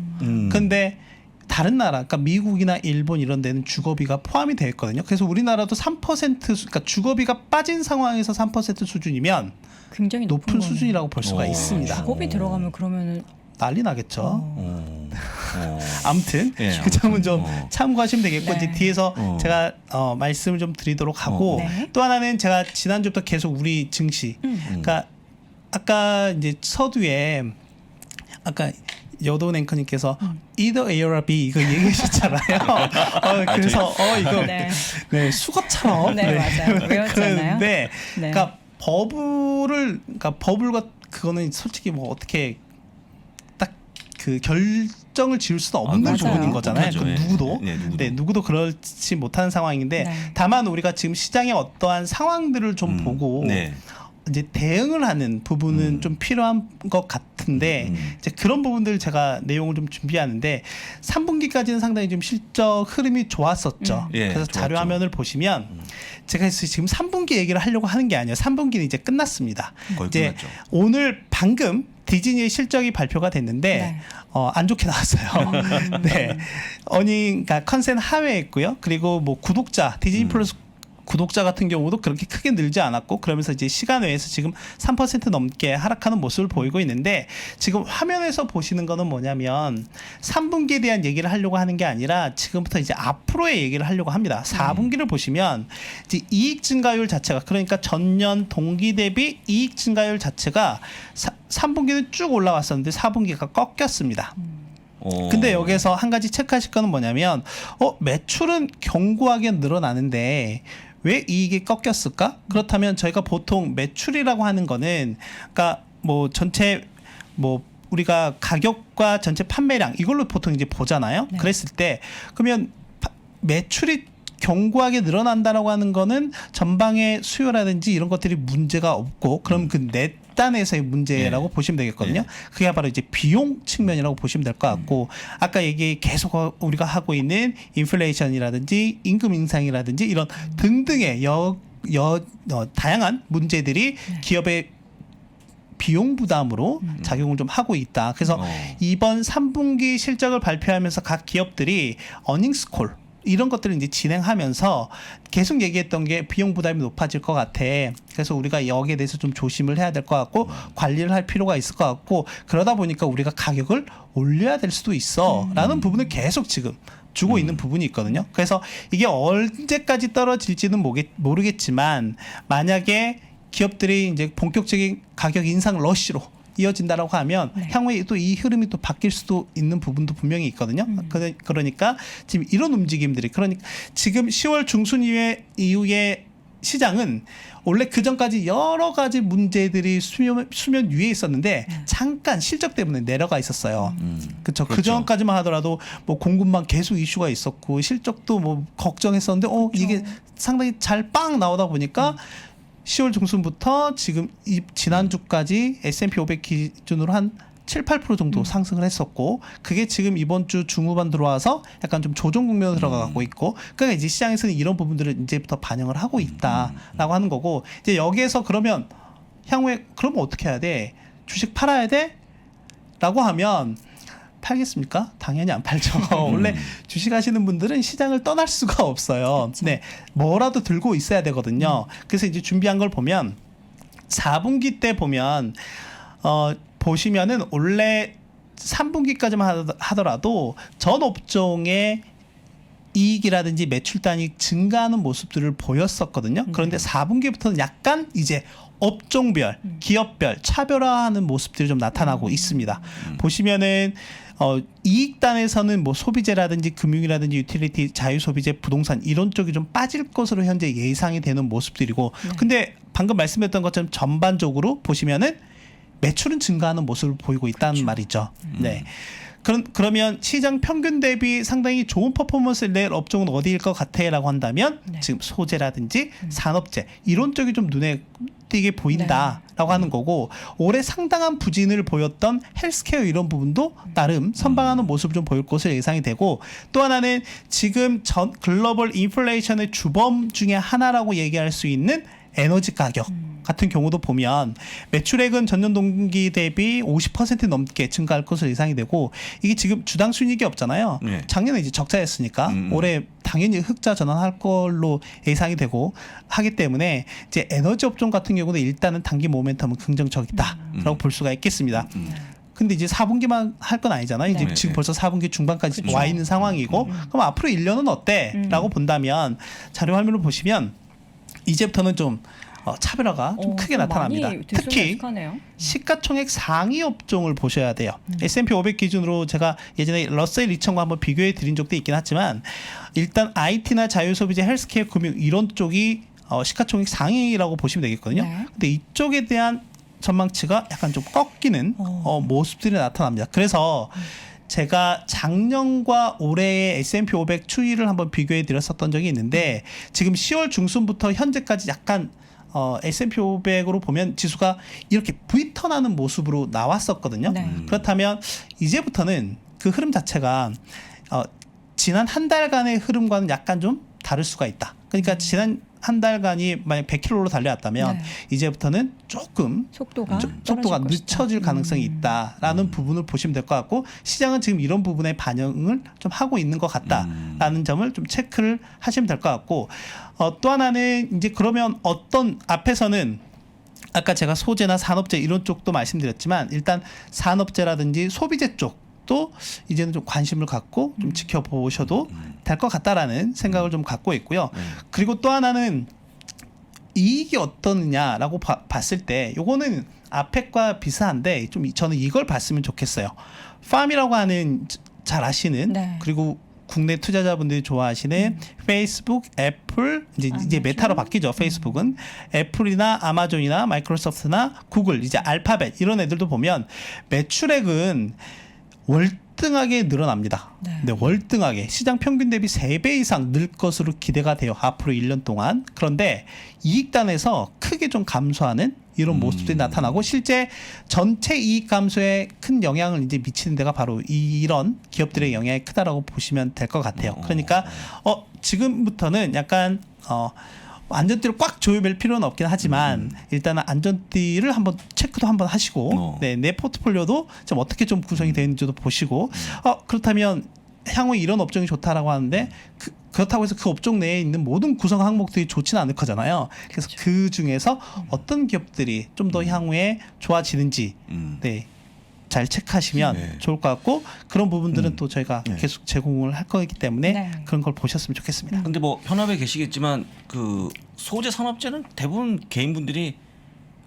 근데 다른 나라, 그러니까 미국이나 일본 이런 데는 주거비가 포함이 되어 있거든요. 그래서 우리나라도 3%, 그러니까 주거비가 빠진 상황에서 3% 수준이면 굉장히 높은 수준이라고 볼 수가 있습니다. 주거비 들어가면 그러면은 난리 나겠죠. 아무튼 예, 그 점은 좀 아무튼, 참고하시면 되겠고 네. 이제 뒤에서 제가 말씀을 좀 드리도록 하고 네. 또 하나는 제가 지난주부터 계속 우리 증시, 그러니까 아까 이제 서두에 아까 여돈 앵커님께서 either A or B 이거 얘기하셨잖아요. 그래서 이거 네. 수것처럼 네, 맞아요. 외웠잖아요. 그런데 네. 그러니까 그러니까 버블과 그거는 솔직히 뭐 어떻게 딱 그 결정을 지을 수는 없는 맞아요. 부분인 거잖아요. 못하죠. 그 예. 누구도 네, 누구도 그렇지 못하는 상황인데 네. 다만 우리가 지금 시장의 어떠한 상황들을 좀 보고 네. 이제 대응을 하는 부분은 좀 필요한 것 같은데 이제 그런 부분들 제가 내용을 좀 준비하는데 3분기까지는 상당히 좀 실적 흐름이 좋았었죠. 예, 그래서 좋았죠. 자료 화면을 보시면 제가 지금 3분기 얘기를 하려고 하는 게 아니에요. 3분기는 이제 끝났습니다. 거의 이제 끝났죠. 오늘 방금 디즈니의 실적이 발표가 됐는데 네. 안 좋게 나왔어요. 네, 그러니까 컨센 하회했고요. 그리고 뭐 구독자 디즈니 플러스 구독자 같은 경우도 그렇게 크게 늘지 않았고 그러면서 이제 시간 외에서 지금 3% 넘게 하락하는 모습을 보이고 있는데 지금 화면에서 보시는 거는 뭐냐면 3분기에 대한 얘기를 하려고 하는 게 아니라 지금부터 이제 앞으로의 얘기를 하려고 합니다. 4분기를 보시면 이제 이익 증가율 자체가 그러니까 전년 동기 대비 이익 증가율 자체가 3분기는 쭉 올라왔었는데 4분기가 꺾였습니다. 근데 여기서 한 가지 체크하실 거는 뭐냐면 매출은 견고하게 늘어나는데 왜 이익이 꺾였을까? 그렇다면 저희가 보통 매출이라고 하는 거는 그러니까 뭐 전체 뭐 우리가 가격과 전체 판매량 이걸로 보통 이제 보잖아요. 네. 그랬을 때 그러면 매출이 견고하게 늘어난다라고 하는 거는 전방의 수요라든지 이런 것들이 문제가 없고 그럼 그 넷단에서의 문제라고 보시면 되겠거든요. 그게 바로 이제 비용 측면이라고 보시면 될 것 같고 아까 얘기 계속 우리가 하고 있는 인플레이션이라든지 임금 인상이라든지 이런 등등의 다양한 문제들이 기업의 비용 부담으로 작용을 좀 하고 있다. 그래서 이번 3분기 실적을 발표하면서 각 기업들이 어닝스 콜 이런 것들을 이제 진행하면서 계속 얘기했던 게 비용 부담이 높아질 것 같아. 그래서 우리가 여기에 대해서 좀 조심을 해야 될 것 같고 관리를 할 필요가 있을 것 같고 그러다 보니까 우리가 가격을 올려야 될 수도 있어라는 부분을 계속 지금 주고 있는 부분이 있거든요. 그래서 이게 언제까지 떨어질지는 모르겠지만 만약에 기업들이 이제 본격적인 가격 인상 러쉬로 이어진다라고 하면 향후에 또 이 흐름이 또 바뀔 수도 있는 부분도 분명히 있거든요. 그러니까 지금 이런 움직임들이 그러니까 지금 10월 중순 이후에 시장은 원래 그 전까지 여러 가지 문제들이 수면 위에 있었는데 잠깐 실적 때문에 내려가 있었어요. 그렇죠. 그 전까지만 하더라도 뭐 공급망 계속 이슈가 있었고 실적도 뭐 걱정했었는데 이게 상당히 잘 빵 나오다 보니까 10월 중순부터 지금 지난주까지 S&P 500 기준으로 한 7, 8% 정도 상승을 했었고 그게 지금 이번 주 중후반 들어와서 약간 좀 조정 국면으로 들어가고 있고 그러니까 이제 시장에서는 이런 부분들을 이제부터 반영을 하고 있다라고 하는 거고 이제 여기에서 그러면 향후에 그러면 어떻게 해야 돼? 주식 팔아야 돼? 라고 하면 팔겠습니까? 당연히 안 팔죠. 원래 주식 하시는 분들은 시장을 떠날 수가 없어요. 네, 뭐라도 들고 있어야 되거든요. 그래서 이제 준비한 걸 보면 4분기 때 보면 보시면은 원래 3분기까지만 하더라도 전 업종의 이익이라든지 매출 단위 증가하는 모습들을 보였었거든요. 그런데 4분기부터는 약간 이제 업종별, 기업별 차별화하는 모습들이 좀 나타나고 있습니다. 보시면은 이익단에서는 뭐 소비재라든지 금융이라든지 유틸리티, 자유소비재, 부동산 이런 쪽이 좀 빠질 것으로 현재 예상이 되는 모습들이고 근데 방금 말씀드렸던 것처럼 전반적으로 보시면은 매출은 증가하는 모습을 보이고 있다는 말이죠. 네. 그러면 시장 평균 대비 상당히 좋은 퍼포먼스를 낼 업종은 어디일 것 같아라고 한다면 지금 소재라든지 산업재 이런 쪽이 좀 눈에 띄게 보인다라고 하는 거고 올해 상당한 부진을 보였던 헬스케어 이런 부분도 나름 선방하는 모습을 좀 보일 것으로 예상이 되고 또 하나는 지금 전 글로벌 인플레이션의 주범 중에 하나라고 얘기할 수 있는 에너지 가격 같은 경우도 보면 매출액은 전년 동기 대비 50% 넘게 증가할 것으로 예상이 되고 이게 지금 주당 순이익이 없잖아요. 네. 작년에 이제 적자였으니까 올해 당연히 흑자 전환할 걸로 예상이 되고 하기 때문에 이제 에너지 업종 같은 경우는 일단은 단기 모멘텀은 긍정적이다라고 볼 수가 있겠습니다. 근데 이제 4분기만 할 건 아니잖아요. 이제 지금 벌써 4분기 중반까지 와 있는 상황이고 그럼 앞으로 1년은 어때? 라고 본다면 자료 화면을 보시면 이제부터는 좀 차별화가 좀 크게 나타납니다. 특히 시가총액 상위 업종을 보셔야 돼요. S&P 500 기준으로 제가 예전에 러셀 2000과 한번 비교해 드린 적도 있긴 하지만 일단 IT나 자유소비재, 헬스케어, 금융 이런 쪽이 시가총액 상위라고 보시면 되겠거든요. 근데 이쪽에 대한 전망치가 약간 좀 꺾이는 모습들이 나타납니다. 그래서 제가 작년과 올해의 S&P 500 추이를 한번 비교해 드렸었던 적이 있는데 지금 10월 중순부터 현재까지 약간 S&P 500으로 보면 지수가 이렇게 V턴하는 모습으로 나왔었거든요. 그렇다면 이제부터는 그 흐름 자체가 지난 한 달간의 흐름과는 약간 좀 다를 수가 있다. 그러니까 지난 한 달간이 만약 100km로 달려왔다면 이제부터는 조금 속도가 늦춰질 가능성이 있다라는 부분을 보시면 될 것 같고 시장은 지금 이런 부분에 반영을 좀 하고 있는 것 같다라는 점을 좀 체크를 하시면 될 것 같고 또 하나는 이제 그러면 어떤 앞에서는 아까 제가 소재나 산업재 이런 쪽도 말씀드렸지만 일단 산업재라든지 소비재 쪽 또 이제는 좀 관심을 갖고 좀 지켜보셔도 될 것 같다라는 생각을 좀 갖고 있고요. 그리고 또 하나는 이익이 어떠느냐라고 봤을 때 요거는 앞에과 비슷한데 좀 저는 이걸 봤으면 좋겠어요. 팜이라고 하는 잘 아시는 그리고 국내 투자자분들이 좋아하시는 페이스북, 애플 이제 메타로 바뀌죠. 페이스북은 애플이나 아마존이나 마이크로소프트나 구글 이제 알파벳 이런 애들도 보면 매출액은 월등하게 늘어납니다. 네, 월등하게 시장 평균 대비 3배 이상 늘 것으로 기대가 돼요. 앞으로 1년 동안. 그런데 이익단에서 크게 좀 감소하는 이런 모습들이 나타나고 실제 전체 이익 감소에 큰 영향을 이제 미치는 데가 바로 이런 기업들의 영향이 크다라고 보시면 될 것 같아요. 그러니까 지금부터는 약간 안전띠를 꽉 조여맬 필요는 없긴 하지만 일단은 안전띠를 한번 체크도 한번 하시고 내 포트폴리오도 좀 어떻게 좀 구성이 되는지도 보시고 그렇다면 향후에 이런 업종이 좋다라고 하는데 그렇다고 해서 그 업종 내에 있는 모든 구성 항목들이 좋지는 않을 거잖아요. 그래서 그 중에서 어떤 기업들이 좀 더 향후에 좋아지는지 네, 잘 체크하시면 네. 좋을 것 같고 그런 부분들은 또 저희가 네. 계속 제공을 할 거기 때문에 네. 그런 걸 보셨으면 좋겠습니다. 근데 뭐 현업에 계시겠지만 그 소재 산업재는 대부분 개인분들이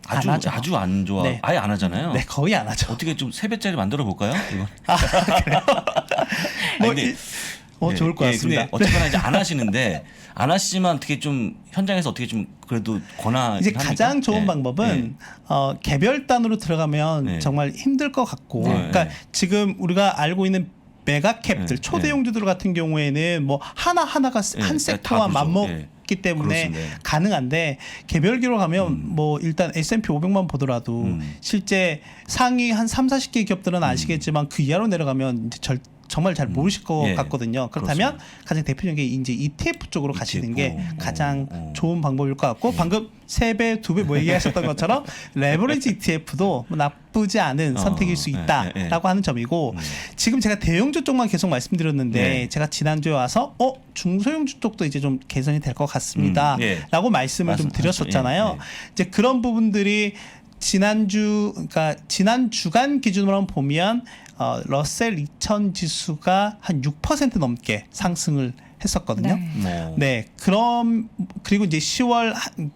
안 하죠. 아주 안 좋아. 네. 아예 안 하잖아요. 네, 거의 안 하죠. 어떻게 좀 3배짜리 만들어 볼까요? 이거. 뭐 근데 예, 좋을 것 예, 같습니다. 근데 어쨌거나 이제 안 하시는데 안 하시지만 어떻게 좀 현장에서 어떻게 좀 그래도 권하 이제 가장 좋은 방법은 개별 단으로 들어가면 네. 정말 힘들 것 같고 네. 그러니까 네. 지금 우리가 알고 있는 메가캡들 네. 초대형주들 같은 경우에는 뭐 하나하나가 네. 한 다 섹터와 그렇죠. 맞먹기 때문에 그렇습니다. 가능한데 개별기로 가면 뭐 일단 S&P 500만 보더라도 실제 상위 한 3, 40개 기업들은 아시겠지만 그 이하로 내려가면 이제 정말 잘 모르실 것 예. 같거든요. 그렇다면 가장 대표적인 게 이제 ETF 쪽으로 가시는 게 가장 좋은 방법일 것 같고 방금 3배, 2배 뭐 얘기하셨던 것처럼 레버리지 ETF도 뭐 나쁘지 않은 선택일 수 있다라고 하는 점이고 지금 제가 대형주 쪽만 계속 말씀드렸는데 네. 제가 지난주에 와서 중소형주 쪽도 이제 좀 개선이 될 것 같습니다. 예. 라고 말씀을 좀 드렸었잖아요. 예, 예. 이제 그런 부분들이 그러니까 지난 주간 기준으로 보면 러셀 2000 지수가 한 6% 넘게 상승을 했었거든요. 네. 네, 그리고 이제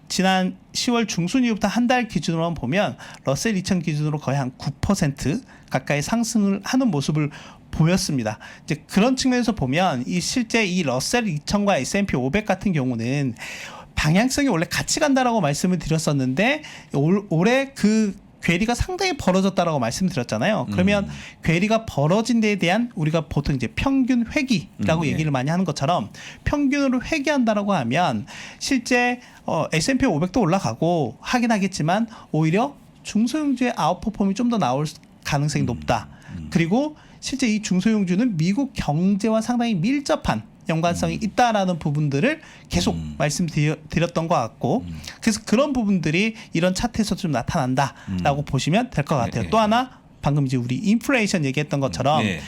지난 10월 중순 이후부터 한 달 기준으로 보면 러셀 2000 기준으로 거의 한 9% 가까이 상승을 하는 모습을 보였습니다. 이제 그런 측면에서 보면 실제 이 러셀 2000과 S&P 500 같은 경우는 방향성이 원래 같이 간다라고 말씀을 드렸었는데 올해 그 괴리가 상당히 벌어졌다라고 말씀드렸잖아요. 그러면 괴리가 벌어진 데에 대한 우리가 보통 이제 평균 회귀라고 얘기를 많이 하는 것처럼 평균으로 회귀한다라고 하면 실제 S&P 500도 올라가고 하긴 하겠지만 오히려 중소형주의 아웃퍼폼이 좀 더 나올 가능성이 높다. 그리고 실제 이 중소형주는 미국 경제와 상당히 밀접한 연관성이 있다라는 부분들을 계속 말씀드렸던 것 같고 그래서 그런 부분들이 이런 차트에서 좀 나타난다라고 보시면 될 것 같아요. 네. 또 하나 방금 이제 우리 인플레이션 얘기했던 것처럼 네.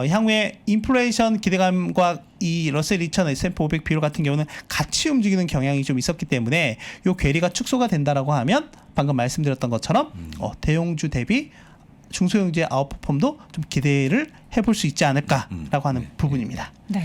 향후에 인플레이션 기대감과 이 러셀 2000, S&P 500 비율 같은 경우는 같이 움직이는 경향이 좀 있었기 때문에 요 괴리가 축소가 된다라고 하면 방금 말씀드렸던 것처럼 대형주 대비 중소형주의 아웃퍼폼도 좀 기대를 해볼 수 있지 않을까라고 하는 부분입니다. 네.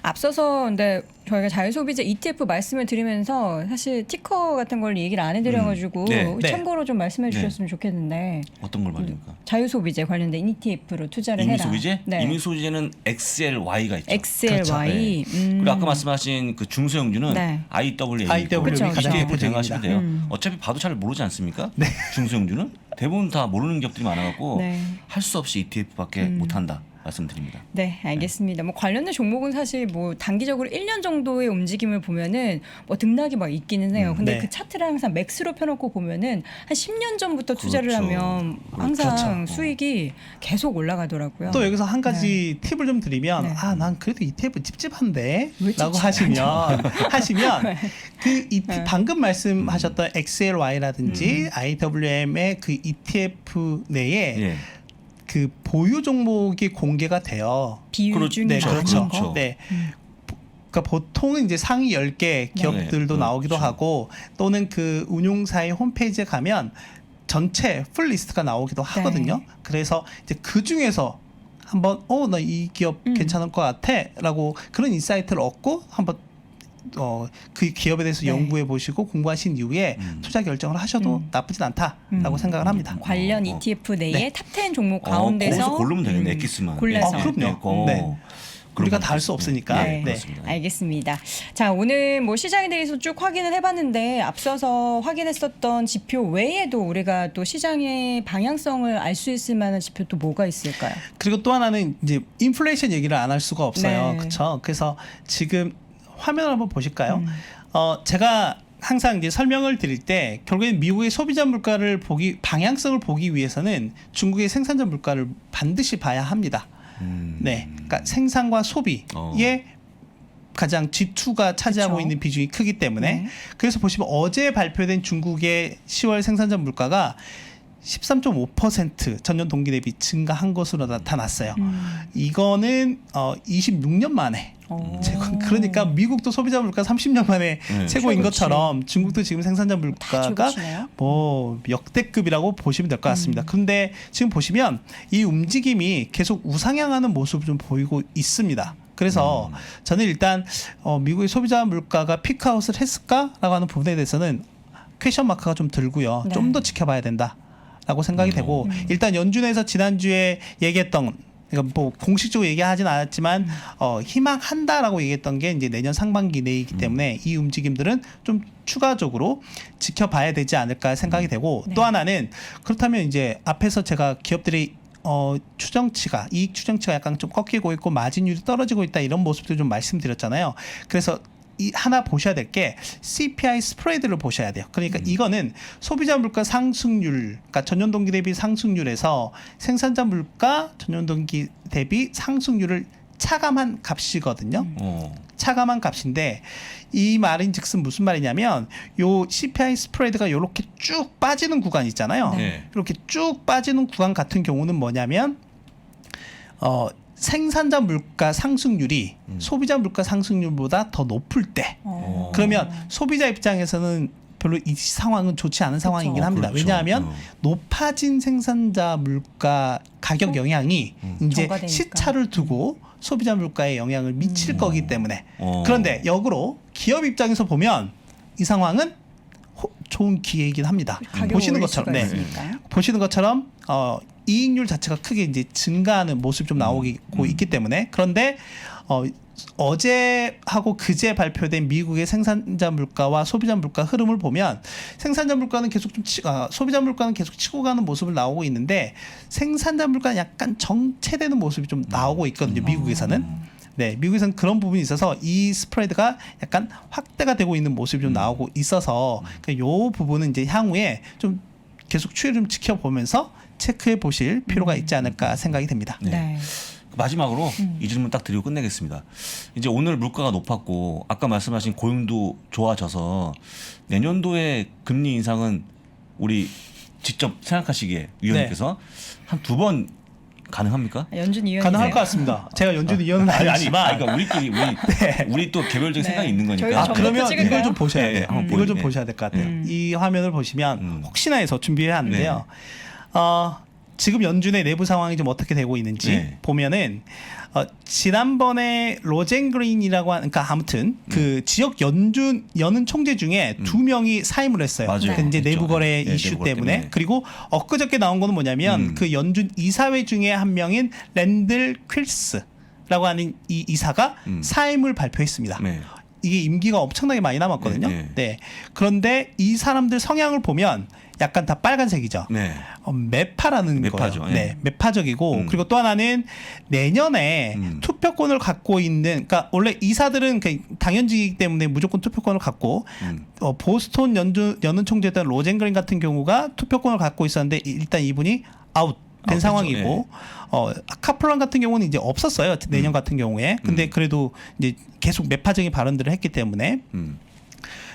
앞서서 근데 저희가 자유소비자 ETF 말씀을 드리면서 사실 티커 같은 걸 얘기를 안 해드려가지고 네. 참고로 좀 말씀해 주셨으면 좋겠는데 어떤 걸 말입니까? 자유소비재 관련된 ETF로 투자를 해라. 이민소비재? 네. 이민소비재는 XLY가 있죠. XLY. 그리고 아까 말씀하신 그 중소형주는 네. IWA IWA 그쵸, 가장 ETF 대표적입니다. 생각하시면 돼요. 어차피 봐도 잘 모르지 않습니까? 중소형주는 대부분 다 모르는 기업들이 많아갖고 네. 할 수 없이 ETF밖에 못한다 말씀드립니다. 네, 알겠습니다. 뭐 관련된 종목은 사실 뭐 단기적으로 1년 정도의 움직임을 보면은 뭐 등락이 막 있기는 해요. 근데 네. 그 차트를 항상 맥스로 펴놓고 보면은 한 10년 전부터 투자를 그렇죠. 하면 항상 그렇죠. 수익이 계속 올라가더라고요. 또 여기서 한 가지 팁을 좀 드리면 네. 난 그래도 ETF 찝찝한데 왜 라고 찝찝하죠? 하시면 그 방금 말씀하셨던 XLY라든지 IWM의 그 ETF 내에 예. 그 보유 종목이 공개가 돼요. 비율 중에 네, 많은 그렇죠. 거. 네. 그러니까 보통은 이제 상위 10개 기업들도 네, 나오기도 그렇죠. 하고 또는 그 운용사의 홈페이지에 가면 전체 풀 리스트가 나오기도 하거든요. 그래서 이제 그 중에서 한번 나 이 기업 괜찮을 것 같아라고 그런 인사이트를 얻고 한번 그 기업에 대해서 네. 연구해 보시고 공부하신 이후에 투자 결정을 하셔도 나쁘진 않다라고 생각을 합니다. 관련 ETF 내에 네. 탑10 종목 거기서 가운데서 고르면 되겠네. 엑기스만. 골라서. 그럼요. 네. 우리가 다 할 수 없으니까. 네. 네. 그렇습니다. 알겠습니다. 자, 오늘 뭐 시장에 대해서 쭉 확인을 해봤는데 앞서서 확인했었던 지표 외에도 우리가 또 시장의 방향성을 알 수 있을 만한 지표 또 뭐가 있을까요? 그리고 또 하나는 이제 인플레이션 얘기를 안 할 수가 없어요. 네. 그렇죠? 그래서 지금 화면을 한번 보실까요? 제가 항상 이제 설명을 드릴 때 결국엔 미국의 소비자 물가를 방향성을 보기 위해서는 중국의 생산자 물가를 반드시 봐야 합니다. 네, 그러니까 생산과 소비의 가장 G2가 차지하고 그쵸. 있는 비중이 크기 때문에 네. 그래서 보시면 어제 발표된 중국의 10월 생산자 물가가 13.5% 전년 동기 대비 증가한 것으로 나타났어요. 이거는 26년 만에 그러니까 미국도 소비자 물가 30년 만에 최고인 그렇지. 것처럼 중국도 지금 생산자 물가가 최고치네요. 뭐 역대급이라고 보시면 될 것 같습니다. 그런데 지금 보시면 이 움직임이 계속 우상향하는 모습을 좀 보이고 있습니다. 그래서 저는 일단 미국의 소비자 물가가 피크아웃을 했을까라고 하는 부분에 대해서는 퀘션 마크가 좀 들고요. 네. 좀 더 지켜봐야 된다라고 생각이 되고 일단 연준에서 지난주에 얘기했던 그러니까 뭐 공식적으로 얘기하진 않았지만 희망한다라고 얘기했던 게 이제 내년 상반기 내이기 때문에 이 움직임들은 좀 추가적으로 지켜봐야 되지 않을까 생각이 되고 네. 또 하나는 그렇다면 이제 앞에서 제가 기업들이 추정치가 이익 추정치가 약간 좀 꺾이고 있고 마진율이 떨어지고 있다 이런 모습도 좀 말씀드렸잖아요. 그래서 이 하나 보셔야 될 게 CPI 스프레드를 보셔야 돼요. 그러니까 이거는 소비자 물가 상승률, 그러니까 전년 동기 대비 상승률에서 생산자 물가 전년 동기 대비 상승률을 차감한 값이거든요. 차감한 값인데 이 말인즉슨 무슨 말이냐면 요 CPI 스프레드가 이렇게 쭉 빠지는 구간 있잖아요. 네. 이렇게 쭉 빠지는 구간 같은 경우는 뭐냐면 생산자 물가 상승률이 소비자 물가 상승률보다 더 높을 때 그러면 소비자 입장에서는 별로 이 상황은 좋지 않은 상황이긴 합니다. 그렇죠. 왜냐하면 높아진 생산자 물가 가격 영향이 이제 전가되니까. 시차를 두고 소비자 물가에 영향을 미칠 거기 때문에 그런데 역으로 기업 입장에서 보면 이 상황은 좋은 기회이긴 합니다. 가격을 보시는 올릴 것처럼 수가 네. 있으니까요. 보시는 것처럼 이익률 자체가 크게 이제 증가하는 모습이 좀 나오고 있기 때문에 그런데 어제하고 그제 발표된 미국의 생산자 물가와 소비자 물가 흐름을 보면 생산자 물가는 계속 좀 소비자 물가는 계속 치고 가는 모습을 나오고 있는데 생산자 물가는 약간 정체되는 모습이 좀 나오고 있거든요. 미국에서는. 네, 미국에서는 그런 부분이 있어서 이 스프레드가 약간 확대가 되고 있는 모습이 좀 나오고 있어서 요 부분은 이제 향후에 좀 계속 추이를 좀 지켜보면서 체크해 보실 필요가 있지 않을까 생각이 됩니다. 네. 네. 마지막으로 이 질문 딱 드리고 끝내겠습니다. 이제 오늘 물가가 높았고 아까 말씀하신 고용도 좋아져서 내년도에 금리 인상은 우리 직접 생각하시기에 위원님께서 한 2번 가능합니까? 연준 위원이 가능할 것 같습니다. 제가 연준 위원은 아니지만 그러니까 우리끼리 우리 또 개별적인 네. 생각이 있는 거니까. 저희도 좀 그러면 찍을까요? 이걸 좀 보셔야 네, 돼요. 한번 이걸 좀 보여주세요. 보셔야 될 것 같아요. 이 화면을 보시면 혹시나 해서 준비해왔는데요. 지금 연준의 내부 상황이 좀 어떻게 되고 있는지 네. 보면은 지난번에 로젠그린이라고 하는 그러니까 아무튼 그 지역 연은 총재 중에 2명이 사임을 했어요. 맞아요. 그러니까 이제 했죠. 내부 거래 네, 이슈 내부 거래 때문에. 때문에. 그리고 엊그저께 나온 거는 뭐냐면 그 연준 이사회 중에 한 명인 랜들 퀼스라고 하는 이 이사가 사임을 발표했습니다. 네. 이게 임기가 엄청나게 많이 남았거든요. 네. 네. 그런데 이 사람들 성향을 보면 약간 다 빨간색이죠. 네. 매파라는 매파죠. 거예요. 예. 네, 매파적이고 그리고 또 하나는 내년에 투표권을 갖고 있는, 그러니까 원래 이사들은 당연직이기 때문에 무조건 투표권을 갖고 보스턴 연은 총재였던 로젠그린 같은 경우가 투표권을 갖고 있었는데 일단 이분이 아웃. 된 상황이고 카플란 같은 경우는 이제 없었어요. 내년 같은 경우에. 근데 그래도 이제 계속 매파적인 발언들을 했기 때문에.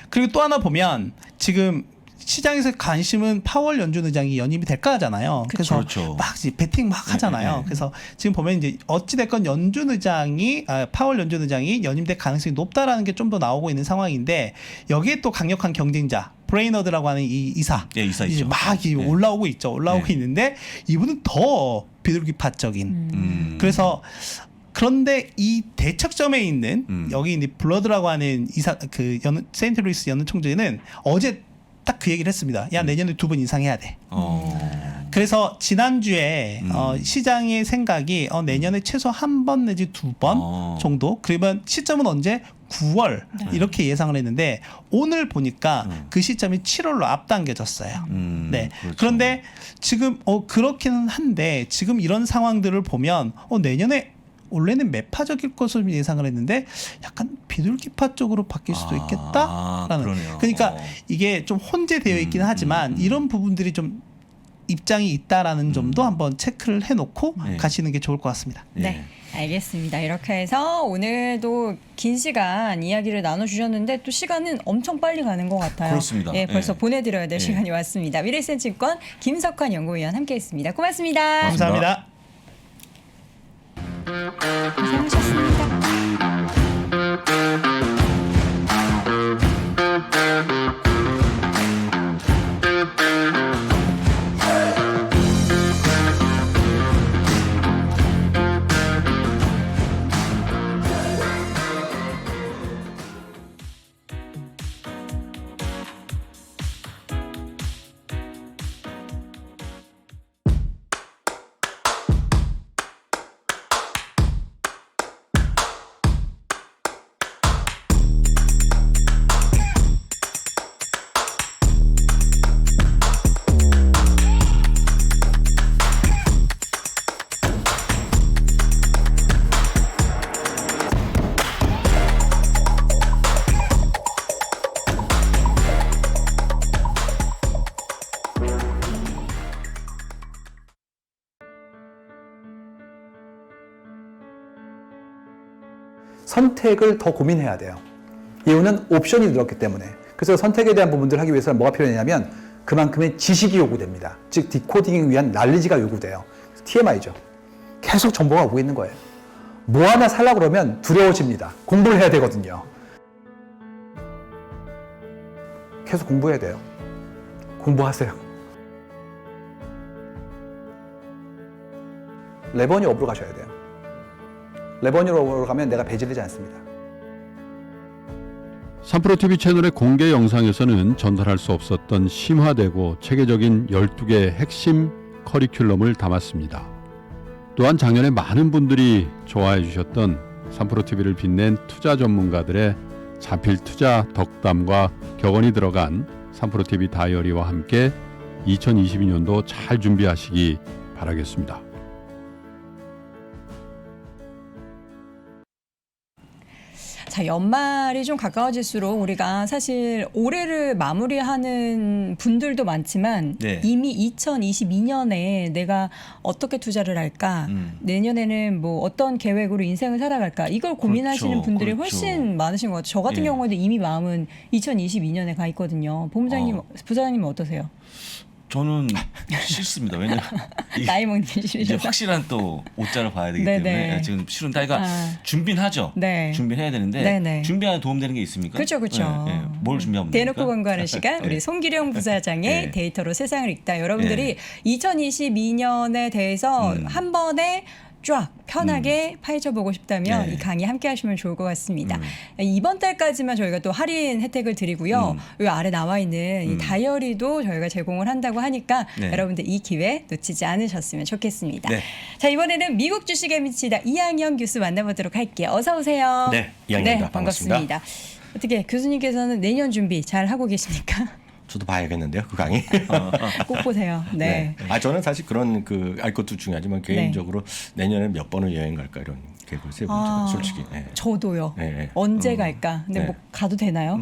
그리고 또 하나 보면 지금 시장에서 관심은 파월 연준 의장이 연임이 될까 하잖아요. 그래서 그렇죠. 막 이제 배팅 막 하잖아요. 네. 그래서 지금 보면 이제 어찌 됐건 연준 의장이 파월 연준 의장이 연임될 가능성이 높다라는 게 좀 더 나오고 있는 상황인데 여기에 또 강력한 경쟁자 브레이너드라고 하는 이 이사, 예, 이사 이제 있죠. 막 네. 올라오고 있죠. 올라오고 네. 있는데 이분은 더 비둘기파적인. 그래서 그런데 이 대척점에 있는 여기 이제 블러드라고 하는 이사 세인트루이스 연은 총재는 어제 딱 그 얘기를 했습니다. 야 내년에 2번 인상해야 돼. 그래서 지난주에 시장의 생각이 내년에 최소 1번 내지 2번 정도. 그러면 시점은 언제? 9월 이렇게 예상을 했는데 오늘 보니까 그 시점이 7월로 앞당겨졌어요. 네. 그렇죠. 그런데 지금 그렇기는 한데 지금 이런 상황들을 보면 내년에 원래는 매파적일 것으로 예상을 했는데 약간 비둘기파 쪽으로 바뀔 수도 있겠다라는. 그러네요. 그러니까 이게 좀 혼재되어 있기는 하지만 이런 부분들이 좀 입장이 있다라는 점도 한번 체크를 해놓고 네. 가시는 게 좋을 것 같습니다. 네. 알겠습니다. 이렇게 해서 오늘도 긴 시간 이야기를 나눠주셨는데 또 시간은 엄청 빨리 가는 것 같아요. 그렇습니다. 예, 벌써 네. 보내드려야 될 네. 시간이 왔습니다. 미래에셋증권 김석환 연구위원 함께했습니다. 고맙습니다. 감사합니다. 고생하셨습니다. 선택을 더 고민해야 돼요. 이유는 옵션이 늘었기 때문에. 그래서 선택에 대한 부분들을 하기 위해서는 뭐가 필요하냐면 그만큼의 지식이 요구됩니다. 즉 디코딩을 위한 난리지가 요구돼요. TMI죠. 계속 정보가 오고 있는 거예요. 뭐 하나 살려고 그러면 두려워집니다. 공부를 해야 되거든요. 계속 공부해야 돼요. 공부하세요. 레버니 업으로 가셔야 돼요. 레버니로 가면 내가 배제되지 않습니다. 3프로TV 채널의 공개 영상에서는 전달할 수 없었던 심화되고 체계적인 12개의 핵심 커리큘럼을 담았습니다. 또한 작년에 많은 분들이 좋아해 주셨던 3프로TV를 빛낸 투자 전문가들의 자필 투자 덕담과 격언이 들어간 3프로TV 다이어리와 함께 2022년도 잘 준비하시기 바라겠습니다. 자, 연말이 좀 가까워질수록 우리가 사실 올해를 마무리하는 분들도 많지만 네. 이미 2022년에 내가 어떻게 투자를 할까? 내년에는 뭐 어떤 계획으로 인생을 살아갈까? 이걸 고민하시는 그렇죠. 분들이 그렇죠. 훨씬 많으신 것 같아요. 저 같은 예. 경우에도 이미 마음은 2022년에 가 있거든요. 본부장님, 부사장님은 어떠세요? 저는 싫습니다. 왜냐면 나이 먹는 게 이제 싫으셔서. 확실한 또 옷자를 봐야 되기 네네. 때문에 지금 싫은 따위가 아. 준비는 하죠. 네. 준비를 해야 되는데 네네. 준비하는 도움되는 게 있습니까? 그렇죠, 그렇죠. 네, 네. 뭘 준비하면 대놓고 됩니까? 광고하는 시간 우리 네. 송기령 부사장의 네. 데이터로 세상을 읽다. 여러분들이 네. 2022년에 대해서 한 번에 쫙 편하게 파헤쳐보고 싶다면 네. 이 강의 함께 하시면 좋을 것 같습니다. 이번 달까지만 저희가 또 할인 혜택을 드리고요. 이 아래 나와 있는 이 다이어리도 저희가 제공을 한다고 하니까 네. 여러분들 이 기회 놓치지 않으셨으면 좋겠습니다. 네. 자, 이번에는 미국 주식에 미치다 이항영 교수 만나보도록 할게요. 어서 오세요. 네, 이항영입니다. 반갑습니다. 어떻게 교수님께서는 내년 준비 잘 하고 계십니까? 저도 봐야겠는데요, 그 강의. 꼭 보세요. 네. 저는 사실 그런 알 것도 중요하지만 개인적으로 내년에 몇 번을 여행 갈까 이런 계획을 세우죠. 솔직히. 네. 저도요. 네. 언제 갈까? 근데 네. 뭐 가도 되나요?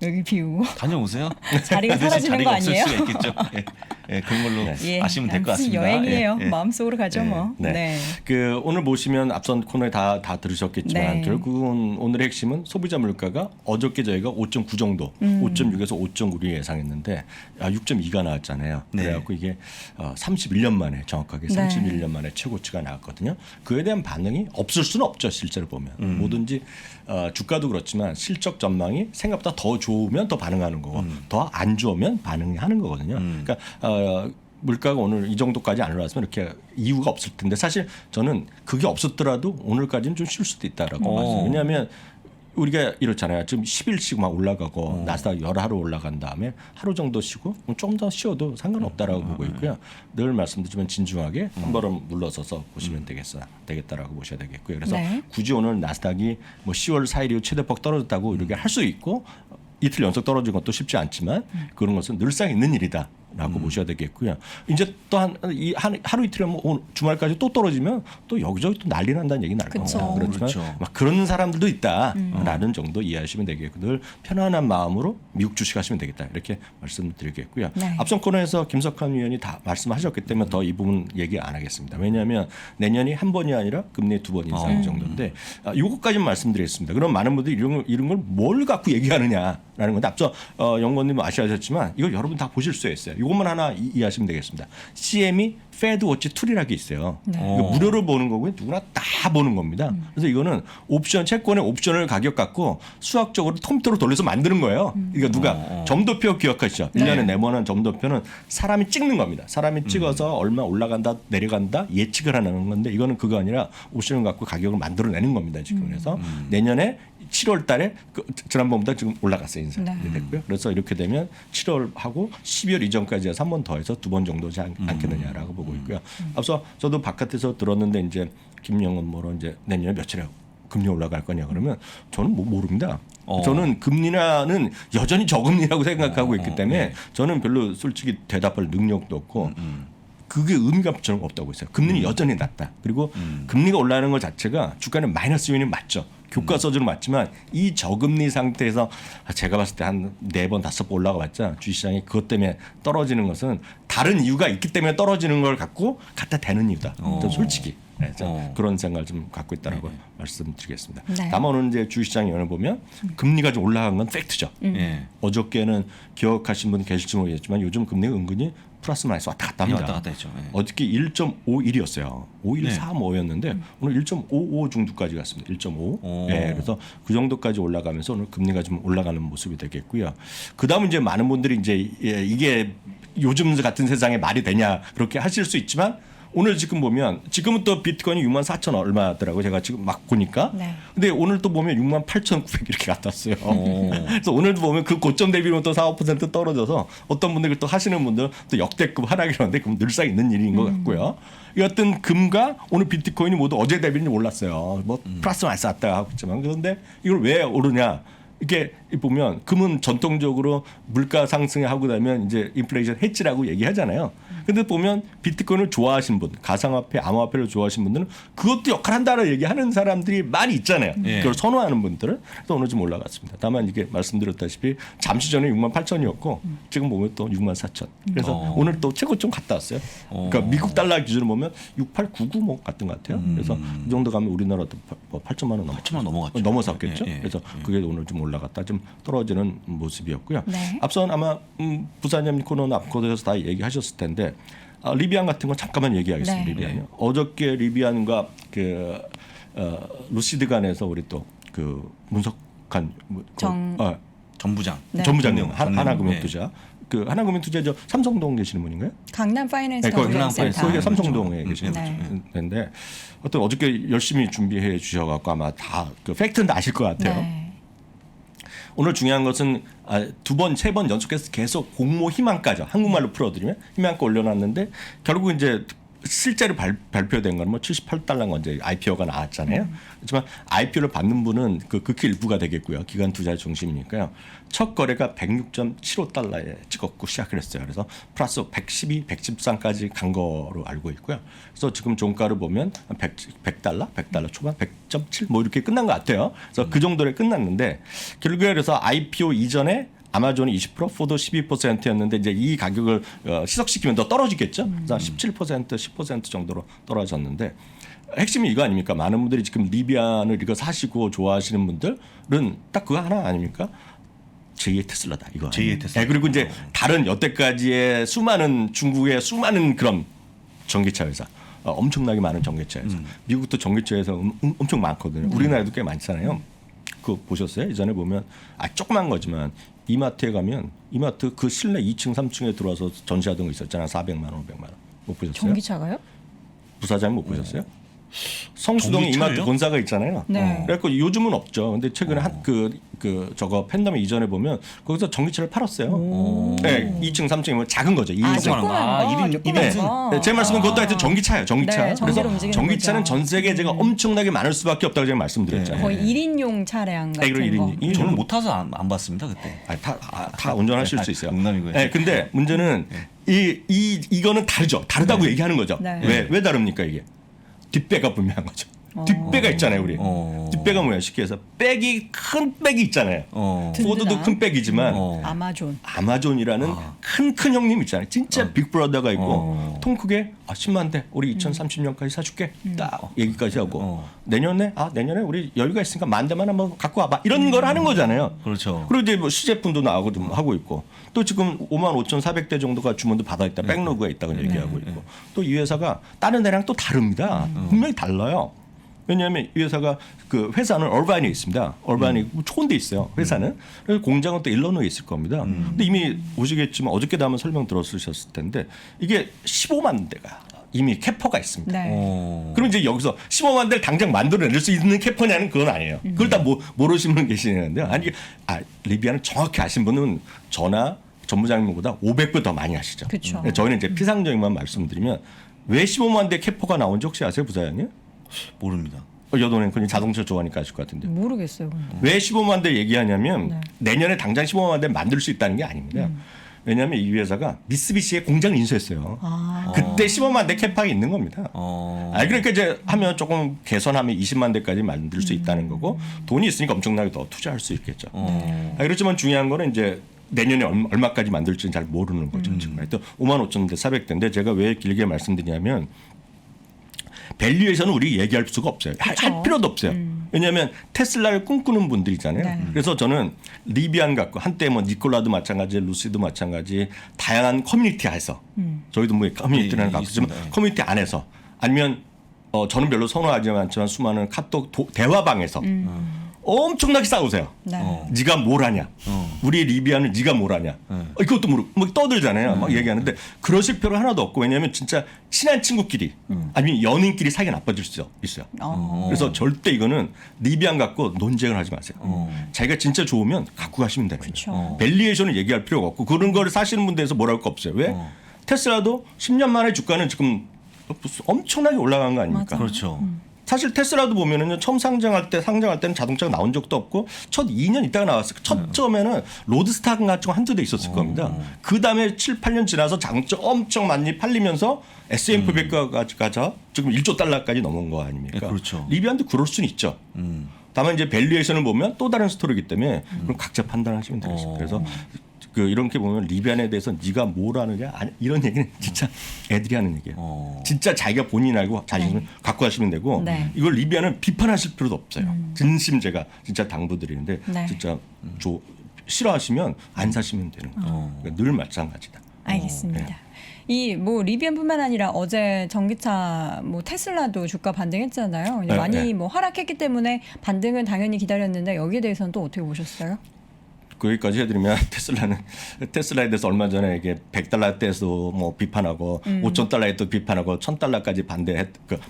여기 비우고 다녀오세요. 자리가 그 대신 사라지는 거 자리가 아니에요? 없을 수가 있겠죠. 예. 예, 그런 걸로 예. 아시면 될 것 무슨 같습니다. 여행이에요. 예, 예. 마음속으로 가죠 뭐. 네. 네. 그 오늘 보시면 앞선 코너에 다 들으셨겠지만 네. 결국은 오늘의 핵심은 소비자 물가가 어저께 저희가 5.9 정도, 5.6에서 5.9를 예상했는데 6.2가 나왔잖아요. 네. 그래갖고 이게 31년 만에 정확하게 네. 31년 만에 최고치가 나왔거든요. 그에 대한 반응이 없을 수는 없죠. 실제로 보면 뭐든지 주가도 그렇지만 실적 전망이 생각보다 더 좋으면 더 반응하는 거고 더 안 좋으면 반응하는 거거든요. 그러니까 물가가 오늘 이 정도까지 안 올랐으면 이렇게 이유가 없을 텐데 사실 저는 그게 없었더라도 오늘까지는 좀 쉴 수도 있다라고 봤어요. 왜냐하면 우리가 이렇잖아요. 지금 10일씩 막 올라가고 나스닥 여러 하루 올라간 다음에 하루 정도 쉬고 좀 더 쉬어도 상관없다라고 보고 있고요. 늘 말씀드리지만 진중하게 한 걸음 물러서서 보시면 되겠다라고 보셔야 되겠고요. 그래서 네. 굳이 오늘 나스닥이 뭐 10월 4일 이후 최대폭 떨어졌다고 이렇게 할 수 있고 이틀 연속 떨어진 것도 쉽지 않지만 그런 것은 늘상 있는 일이다. 라고 보셔야 되겠고요. 이제 또 하루 이틀에 뭐 주말까지 또 떨어지면 또 여기저기 또 난리 난다는 얘기 날 겁니다. 그쵸. 그렇지만 그렇죠. 막 그런 사람들도 있다라는 정도 이해하시면 되겠고 늘 편안한 마음으로 미국 주식 하시면 되겠다 이렇게 말씀드리겠고요. 네. 앞선 코너에서 김석환 위원이 다 말씀하셨기 때문에 더 이 부분 얘기 안 하겠습니다. 왜냐하면 내년이 한 번이 아니라 금리 2번 인상 정도인데 이것까지는 말씀드리겠습니다. 그럼 많은 분들이 이런 걸 뭘 갖고 얘기하느냐라는 건데 앞서 연구원님 아시았지만 이걸 여러분 다 보실 수 있어요. 이것만 하나 이해하시면 되겠습니다. CME 페드 워치 툴이라는 게 있어요. 네. 이거 무료로 보는 거고요. 누구나 다 보는 겁니다. 그래서 이거는 옵션 채권의 옵션을 가격 갖고 수학적으로 컴퓨터로 돌려서 만드는 거예요. 그러니까 누가 점도표 기억하시죠? 1년에 내보는 점도표는 사람이 찍는 겁니다. 사람이 찍어서 얼마 올라간다 내려간다 예측을 하는 건데 이거는 그거 아니라 옵션을 갖고 가격을 만들어내는 겁니다. 지금 그래서 내년에 7월 달에 지난번보다 지금 올라갔어요. 인상 됐고요. 그래서 이렇게 되면 7월하고 12월 이전까지 해서 한 번 더 해서 2번 정도 하지 않겠느냐라고 보고 있고요. 앞서 저도 바깥에서 들었는데 이제 김영은 뭐로 이제 내년에 며칠에 금리 올라갈 거냐 그러면 저는 모릅니다. 저는 금리는 여전히 저금리라고 생각하고 있기 때문에 저는 별로 솔직히 대답할 능력도 없고 그게 의미가 저는 없다고 했어요. 금리는 여전히 낮다. 그리고 금리가 올라가는 것 자체가 주가는 마이너스 요인이 맞죠. 교과서적으로 맞지만 이 저금리 상태에서 제가 봤을 때 한 4번 5번 올라가 봤자 주식시장이 그것 때문에 떨어지는 것은 다른 이유가 있기 때문에 떨어지는 걸 갖고 갖다 대는 이유다. 좀 솔직히 그런 생각을 좀 갖고 있다라고 말씀드리겠습니다. 네. 다만 오늘 이제 주식시장 연을 보면 금리가 좀 올라간 건 팩트죠. 어저께는 기억하신 분 계실지 모르겠지만 요즘 금리가 은근히 플러스 마이너스 왔다 갔다 합니다. 왔다 갔다 했죠. 어저께 1.51이었어요. 5135였는데 오늘 1.55 정도까지 갔습니다. 1.5. 네, 그래서 그 정도까지 올라가면서 오늘 금리가 좀 올라가는 모습이 되겠고요. 그다음 이제 많은 분들이 이제 이게 요즘 같은 세상에 말이 되냐 그렇게 하실 수 있지만 오늘 지금 보면 지금은 또 비트코인이 64,000 얼마더라고요. 제가 지금 막 보니까. 네. 근데 오늘 또 보면 68,900 이렇게 갔다 왔어요. 그래서 오늘도 보면 그 고점 대비로 또 4~5% 떨어져서 어떤 분들 또 하시는 분들 또 역대급 하락이라는데 그럼 늘상 있는 일인 것 같고요. 여하튼 금과 오늘 비트코인이 모두 어제 대비는 올랐어요. 뭐 플러스 마이너스 왔다 하고 있지만 그런데 이걸 왜 오르냐? 이렇게 보면 금은 전통적으로 물가 상승에 하고 나면 이제 인플레이션 해지라고 얘기하잖아요. 근데 보면 비트코인을 좋아하시는 분, 가상화폐, 암호화폐를 좋아하시는 분들은 그것도 역할한다는 얘기하는 사람들이 많이 있잖아요. 그걸 선호하는 분들은 그래서 오늘 좀 올라갔습니다. 다만 이게 말씀드렸다시피 잠시 전에 68,000이었고 지금 보면 또 64,000. 그래서 오늘 또 최고점 갔다 왔어요. 그러니까 미국 달러 기준으로 보면 6899 뭐 같은 것 같아요. 그래서 이 정도 가면 우리나라도 8천만 원 8천만 원 넘어갔죠. 넘어섰겠죠. 예, 예, 그래서 그게 오늘 좀 올라갔다 좀 떨어지는 모습이었고요. 네. 앞선 아마 부사님 코너나 앞코너에서 다 얘기하셨을 텐데 리비안 같은 건 잠깐만 얘기하겠습니다. 네. 리비안요. 어저께 리비안과 그 루시드 간에서 우리 또 그 문석한 전부장. 네. 전부장님 전무용. 하나금융투자 그 하나금융투자 저 삼성동 계시는 분인가요? 강남 파이낸스 네, 거기 컨설턴센터. 거기가 삼성동에 계시는 네. 분인데 어떤 어저께 열심히 준비해 주셔갖고 아마 다 그 팩트는 다 아실 것 같아요. 네. 오늘 중요한 것은 2번, 3번 연속해서 계속 공모 희망가죠. 한국말로 풀어드리면 희망가 올려놨는데 결국 이제 실제로 발표된 건 뭐 78달러인 이제 IPO가 나왔잖아요. 하지만 IPO를 받는 분은 그 극히 일부가 되겠고요. 기관 투자 중심이니까요. 첫 거래가 106.75달러에 찍었고 시작을 했어요. 그래서 플러스 112, 113까지 간 거로 알고 있고요. 그래서 지금 종가를 보면 100달러 초반 100.7 뭐 이렇게 끝난 것 같아요. 그래서 그 정도로 끝났는데 결국에 그래서 IPO 이전에 아마존이 20%, 포도 12%였는데 이제 이 가격을 시석시키면 더 떨어지겠죠. 그래서 17%, 10% 정도로 떨어졌는데 핵심이 이거 아닙니까? 많은 분들이 지금 리비안을 이거 사시고 좋아하시는 분들은 딱 그거 하나 아닙니까? 제2의 테슬라다 이거. 제2의 테슬라. 네, 그리고 이제 다른 여태까지의 수많은 중국의 수많은 그런 전기차 회사. 엄청나게 많은 전기차 회사. 미국도 전기차 회사 엄청 많거든요. 우리나라도 꽤 많잖아요. 그거 보셨어요? 예전에 보면 조그만 거지만 이마트에 가면 이마트 그 실내 2층 3층에 들어와서 전시하던 거 있었잖아요. 400만 원, 500만 원. 못 보셨어요? 전기차가요? 부사장 못 보셨어요? 성수동에 전기차를요? 이마트 본사가 있잖아요. 네. 그래갖고 요즘은 없죠. 근데 최근에 저거 팬덤 이전에 보면 거기서 전기차를 팔았어요. 네, 2층, 3층이면 작은 거죠. 2인승. 조그만 거, 조그만 거. 네, 제 말씀은 그것도 하여튼 전기차예요. 전기차. 네, 전기로 그래서 움직이는 전기차는 거죠. 전 세계에 제가 엄청나게 많을 수밖에 없다고 제가 말씀드렸잖아요. 거의 1인용 차량 네, 같은 거. 저는 못 타서 안 봤습니다 그때. 다 운전하실 수 있어요. 농담이고요. 네, 근데 문제는 이거는 다르죠. 다르다고 얘기하는 거죠. 네. 왜 다릅니까 이게? 뒷배가 분명한 거죠. 뒷배가 있잖아요, 우리. 뒷배가 뭐야? 쉽게 해서 백이 큰 백이 있잖아요. 포드도 든든한. 큰 백이지만 아마존. 아마존이라는 큰 형님 있잖아요. 진짜 빅브라더가 있고 통 크게 10만 대 우리 2030년까지 사줄게. 딱 얘기까지 하고 내년에 우리 여유가 있으니까 10,000대만 한번 갖고 와봐. 이런 걸 하는 거잖아요. 그렇죠. 그리고 이제 뭐 시제품도 나오고 좀 하고 있고 또 지금 55,400대 정도가 주문도 받아 있다. 백로그가 있다고 얘기하고 있고 또 이 회사가 다른 데랑 또 다릅니다. 분명히 달라요. 왜냐하면 이 회사가 그 회사는 얼바인에 있습니다. 얼바인이 좋은 데 있어요. 회사는. 그래서 공장은 또 일러노에 있을 겁니다. 근데 이미 보시겠지만 어저께도 한번 설명 들었으셨을 텐데 이게 15만 대가 이미 캐퍼가 있습니다. 네. 그럼 이제 여기서 15만 대를 당장 만들어낼 수 있는 캐퍼냐는 그건 아니에요. 그걸 다 모르시는 분 계시는데요. 아니, 리비아는 정확히 아신 분은 저나 전부장님보다 500배 더 많이 아시죠. 그쵸. 저희는 이제 피상적인만 말씀드리면 왜 15만 대 캐퍼가 나온지 혹시 아세요, 부사장님? 모릅니다. 여도는 그냥 자동차 좋아하니까 아실 것 같은데. 모르겠어요. 왜 15만 대 얘기하냐면 내년에 당장 15만 대 만들 수 있다는 게 아닙니다. 왜냐하면 이 회사가 미쓰비시에 공장을 인수했어요. 그때 15만 대 캐파가 있는 겁니다. 그러니까 이제 하면 조금 개선하면 20만 대까지 만들 수 있다는 거고 돈이 있으니까 엄청나게 더 투자할 수 있겠죠. 그렇지만 중요한 거는 이제 내년에 얼마까지 만들지는 잘 모르는 거죠. 지금 하여튼 55,000대, 400대인데 제가 왜 길게 말씀드리냐면 밸류에이션은 우리 얘기할 수가 없어요. 할 필요도 없어요. 왜냐하면 테슬라를 꿈꾸는 분들이잖아요. 네. 그래서 저는 리비안 갖고 한때 뭐 니콜라도 마찬가지, 루시도 마찬가지 다양한 커뮤니티 안에서 저희도 뭐 커뮤니티라는 갖고 있지만 커뮤니티 안에서 아니면 저는 별로 선호하지 않지만 수많은 카톡 대화방에서 엄청나게 싸우세요. 네가 뭘 하냐? 우리 리비아는 네가 뭘 하냐? 이것도 모르고 뭐 떠들잖아요. 막 얘기하는데 그러실 필요 하나도 없고 왜냐하면 진짜 친한 친구끼리 아니면 연인끼리 사이가 나빠질 수 있어요. 그래서 절대 이거는 리비안 갖고 논쟁을 하지 마세요. 자기가 진짜 좋으면 갖고 가시면 되는 거예요. 밸리에이션을 얘기할 필요가 없고 그런 걸 사시는 분들에서 뭐라 할 거 없어요. 왜? 테슬라도 10년 만에 주가는 지금 엄청나게 올라간 거 아닙니까? 맞아. 그렇죠. 사실 테슬라도 보면은 처음 상장할 때는 자동차가 나온 적도 없고 첫 2년 있다가 나왔어요. 첫 처음에는 로드스타 같은 거 한두 대 있었을 겁니다. 그 다음에 7, 8년 지나서 자동차 엄청 많이 팔리면서 S&P 500까지 지금 1조 달러까지 넘은 거 아닙니까? 네, 그렇죠. 리비안도 그럴 수는 있죠. 다만 이제 밸류에이션을 보면 또 다른 스토리이기 때문에 그럼 각자 판단하시면 되겠습니다. 그래서 이렇게 보면 리비안에 대해서 네가 뭘 아느냐 이런 얘기는 진짜 애들이 하는 얘기예요. 진짜 자기가 본인 알고 자신을 갖고 가시면 되고 이걸 리비안은 비판하실 필요도 없어요. 진심 제가 진짜 당부드리는데 진짜 싫어하시면 안 사시면 되는 거죠. 그러니까 늘 마찬가지다. 알겠습니다. 이 뭐 리비안뿐만 아니라 어제 전기차 뭐 테슬라도 주가 반등했잖아요. 많이 뭐 하락했기 때문에 반등은 당연히 기다렸는데 여기에 대해서는 또 어떻게 보셨어요? 거기까지 해드리면 테슬라에 대해서 얼마 전에 이게 $100대에서 뭐 비판하고 $5,000에 또 비판하고 $1,000까지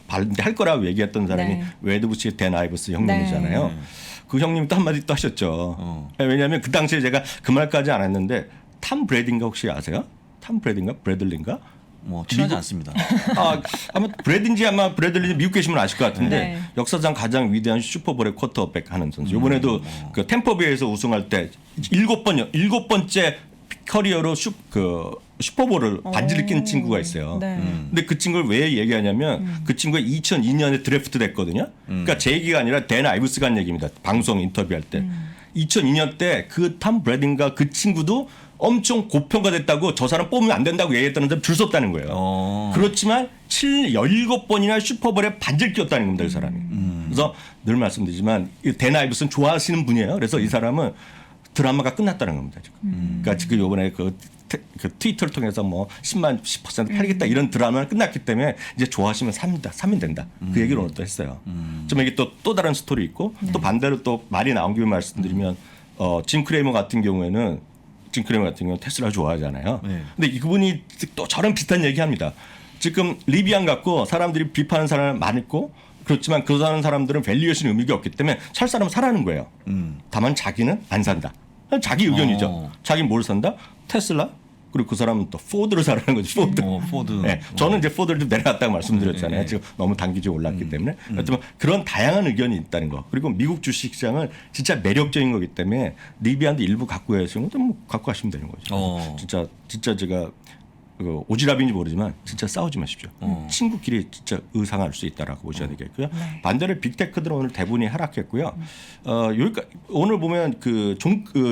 반대할 거라고 얘기했던 사람이 웨드부시 댄 아이버스 형님이잖아요. 그 형님이 또 한마디 또 하셨죠. 왜냐하면 그 당시에 제가 그 말까지 안 했는데 탐 브래드인가 혹시 아세요? 탐 브래드인가 브래들리인가? 뭐 친하지 않습니다. 아마 브래드인지 아마 브래들리 미국 계시면 아실 것 같은데 역사상 가장 위대한 슈퍼볼의 쿼터백 하는 선수. 이번에도 그 템퍼베이에서 우승할 때 7번째 커리어로 슈퍼볼을 반지를 낀 친구가 있어요. 근데 그 친구를 왜 얘기하냐면 그 친구가 2002년에 드래프트 됐거든요. 그러니까 제 얘기가 아니라 댄 아이브스가 한 얘기입니다. 방송 인터뷰할 때. 2002년 때 그 탐 브래든가 그 친구도 엄청 고평가됐다고 저 사람 뽑으면 안 된다고 얘기했다는 사람 줄 섰다는 거예요. 그렇지만 17번이나 슈퍼볼에 반지를 끼웠다는 겁니다. 이 사람이. 그래서 늘 말씀드리지만 댄 아이브스는 좋아하시는 분이에요. 그래서 이 사람은 드라마가 끝났다는 겁니다. 지금. 그러니까 지금 이번에 그 트위터를 통해서 뭐 10% 팔겠다 이런 드라마는 끝났기 때문에 이제 좋아하시면 사면 된다. 그 얘기를 오늘 또 했어요. 좀 이게 또 다른 스토리 있고 또 반대로 또 말이 나온 김에 말씀드리면 짐 크레이머 같은 경우는 테슬라 좋아하잖아요. 근데 그분이 또 저랑 비슷한 얘기합니다. 지금 리비안 갖고 사람들이 비판하는 사람이 많고 그렇지만 그 사는 사람들은 밸류에이션 의미가 없기 때문에 살 사람은 사라는 거예요. 다만 자기는 안 산다. 자기 의견이죠. 자기는 뭘 산다? 테슬라. 그리고 그 사람은 또 포드를 사라는 거죠. 포드. 포드. 네, 저는 이제 포드를 좀 내려갔다고 말씀드렸잖아요. 네. 지금 너무 단기적으로 올랐기 때문에. 하지만 그런 다양한 의견이 있다는 거. 그리고 미국 주식시장은 진짜 매력적인 거기 때문에 리비안도 일부 갖고 계시는 것도 뭐 갖고 가시면 되는 거죠. 진짜 제가 그 오지랖인지 모르지만 진짜 싸우지 마십시오. 친구끼리 진짜 의상할 수 있다라고 보셔야 되겠고요. 반대로 빅테크들은 오늘 대부분이 하락했고요. 여기까지 오늘 보면 그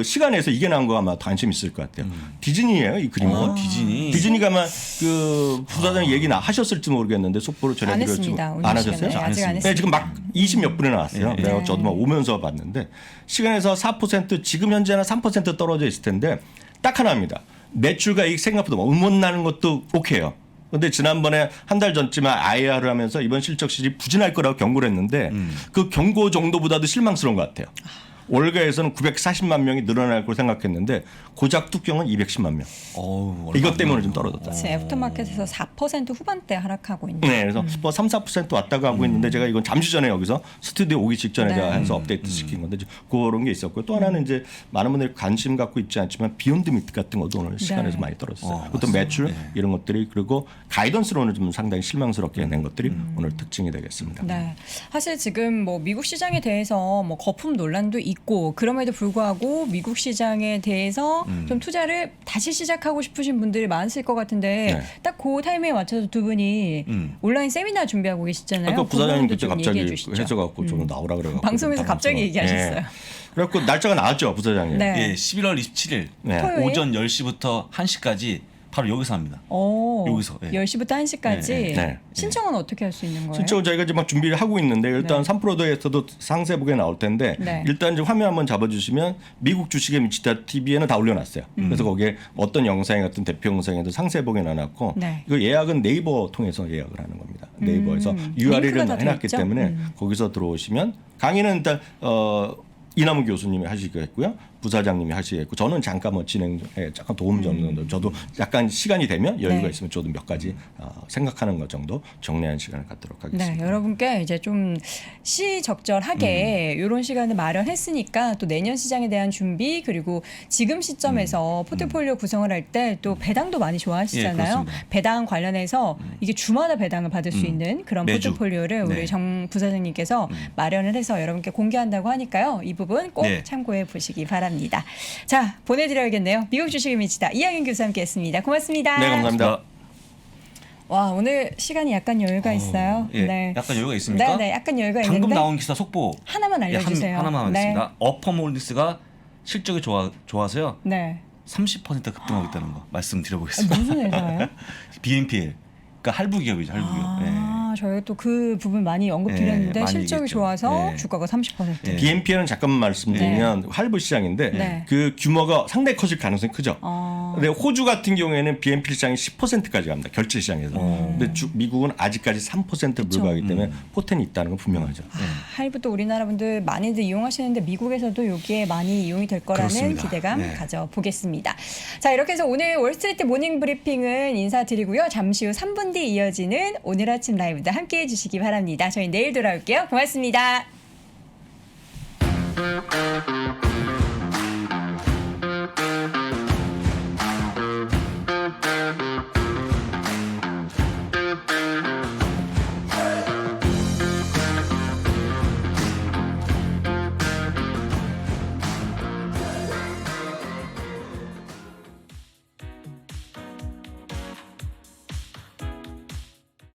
시간에서 이게 나온 거 아마 관심 있을 것 같아요. 디즈니예요, 이 그림은. 디즈니가 아마 그 부사장 얘기 하셨을지 모르겠는데 속보로 안 전해드렸지만 했습니다. 안 하셨어요? 아직 안 했습니다. 네, 지금 막 20몇 분에 나왔어요. 네. 내가 저도 막 오면서 봤는데 시간에서 4% 지금 현재는 3% 떨어져 있을 텐데 딱 하나입니다. 매출과 이익 생각보다 음원 나는 것도 오케이요. 근데 지난번에 한 달 전쯤에 IR을 하면서 이번 실적 실이 부진할 거라고 경고를 했는데 그 경고 정도보다도 실망스러운 것 같아요. 월가에서는 940만 명이 늘어날 걸 생각했는데 고작 뚜껑은 210만 명. 이것 때문에 좀 떨어졌다. 애프터마켓에서 4% 후반대 하락하고 있는. 네, 그래서 뭐 3, 4% 왔다가 하고 있는데 제가 이건 잠시 전에 여기서 스튜디오 오기 직전에 제가 해서 업데이트 시킨 건데 그런 게 있었고요. 또 하나는 이제 많은 분들이 관심 갖고 있지 않지만 비욘드 미트 같은 것도 오늘 시간에서 많이 떨어졌어요. 그것도 매출 이런 것들이 그리고 가이던스로는 좀 상당히 실망스럽게 낸 것들이 오늘 특징이 되겠습니다. 네, 사실 지금 뭐 미국 시장에 대해서 뭐 거품 논란도 있고 그럼에도 불구하고 미국 시장에 대해서 좀 투자를 다시 시작하고 싶으신 분들이 많으실 것 같은데 딱 그 타이밍에 맞춰서 두 분이 온라인 세미나 준비하고 계시잖아요. 그러니까 부사장님 그때 좀 갑자기 얘기해 주시죠. 해줘갖고 좀 나오라 그래갖고 방송에서 갑자기 얘기하셨어요. 네. 그래갖고 날짜가 나왔죠 부사장님. 네. 예, 11월 27일 네. 오전 10시부터 1시까지 바로 여기서 합니다. 여기서. 예. 10시부터 1시까지 네. 신청은 어떻게 할 수 있는 거예요? 신청은 저희가 이제 막 준비를 하고 있는데 일단 네. 3프로드에서도 상세보게 나올 텐데 네. 일단 이제 화면 한번 잡아주시면 미국 주식에 미치다 TV에는 다 올려놨어요. 그래서 거기에 어떤 영상이 같은 대표 영상에도 상세보게 나눠놨고 네. 이거 예약은 네이버 통해서 예약을 하는 겁니다. 네이버에서 URL을 링크가 다 해놨기 돼 있죠? 때문에 거기서 들어오시면 강의는 일단 이남우 교수님이 하시겠고요. 부사장님이 하시겠고 저는 잠깐 뭐 진행에 잠깐 도움 정도 저도 약간 시간이 되면 여유가 네. 있으면 저도 몇 가지 생각하는 것 정도 정리하는 시간을 갖도록 하겠습니다. 네, 여러분께 이제 좀 시적절하게 이런 시간을 마련했으니까 또 내년 시장에 대한 준비 그리고 지금 시점에서 포트폴리오 구성을 할 때 또 배당도 많이 예, 좋아하시잖아요. 그렇습니다. 배당 관련해서 이게 주마다 배당을 받을 수 있는 그런 매주. 포트폴리오를 우리 네. 정 부사장님께서 마련을 해서 여러분께 공개한다고 하니까요. 이 부분 꼭 네. 참고해 보시기 바랍니다. 자, 보내드려야겠네요. 미국 주식에 미치다 이학연 교수 함께했습니다. 고맙습니다. 네, 감사합니다. 와, 오늘 시간이 약간 여유가 있어요. 예, 네. 약간 여유가 있습니까? 네, 약간 여유가 방금 있는데 나온 기사 속보 하나만 알려주세요. 하나만 네. 하겠습니다. 어퍼몰디스가 실적이 좋아서요. 네. 30% 급등하고 있다는 거 말씀드려보겠습니다. 무슨 회사예요? BNPL, 그러니까 할부 기업이죠, 할부 기업. 아, 저희가 또 그 부분 많이 언급드렸는데 네, 많이 실적이 얘기했죠. 좋아서 네. 주가가 30%. 네. BNPL은 잠깐만 말씀드리면 할부 시장인데 네. 그 규모가 상당히 커질 가능성이 크죠. 어. 근데 호주 같은 경우에는 BNPL 시장이 10%까지 갑니다. 결제 시장에서. 근데 미국은 아직까지 3%를 불과하기 때문에 포텐이 있다는 건 분명하죠. 할부도 우리나라 분들 많이들 이용하시는데 미국에서도 여기에 많이 이용이 될 거라는 그렇습니다. 기대감 네. 가져보겠습니다. 자, 이렇게 해서 오늘 월스트리트 모닝 브리핑은 인사드리고요. 잠시 후 3분 뒤 이어지는 오늘 아침 라이브도 함께해 주시기 바랍니다. 저희 내일 돌아올게요. 고맙습니다.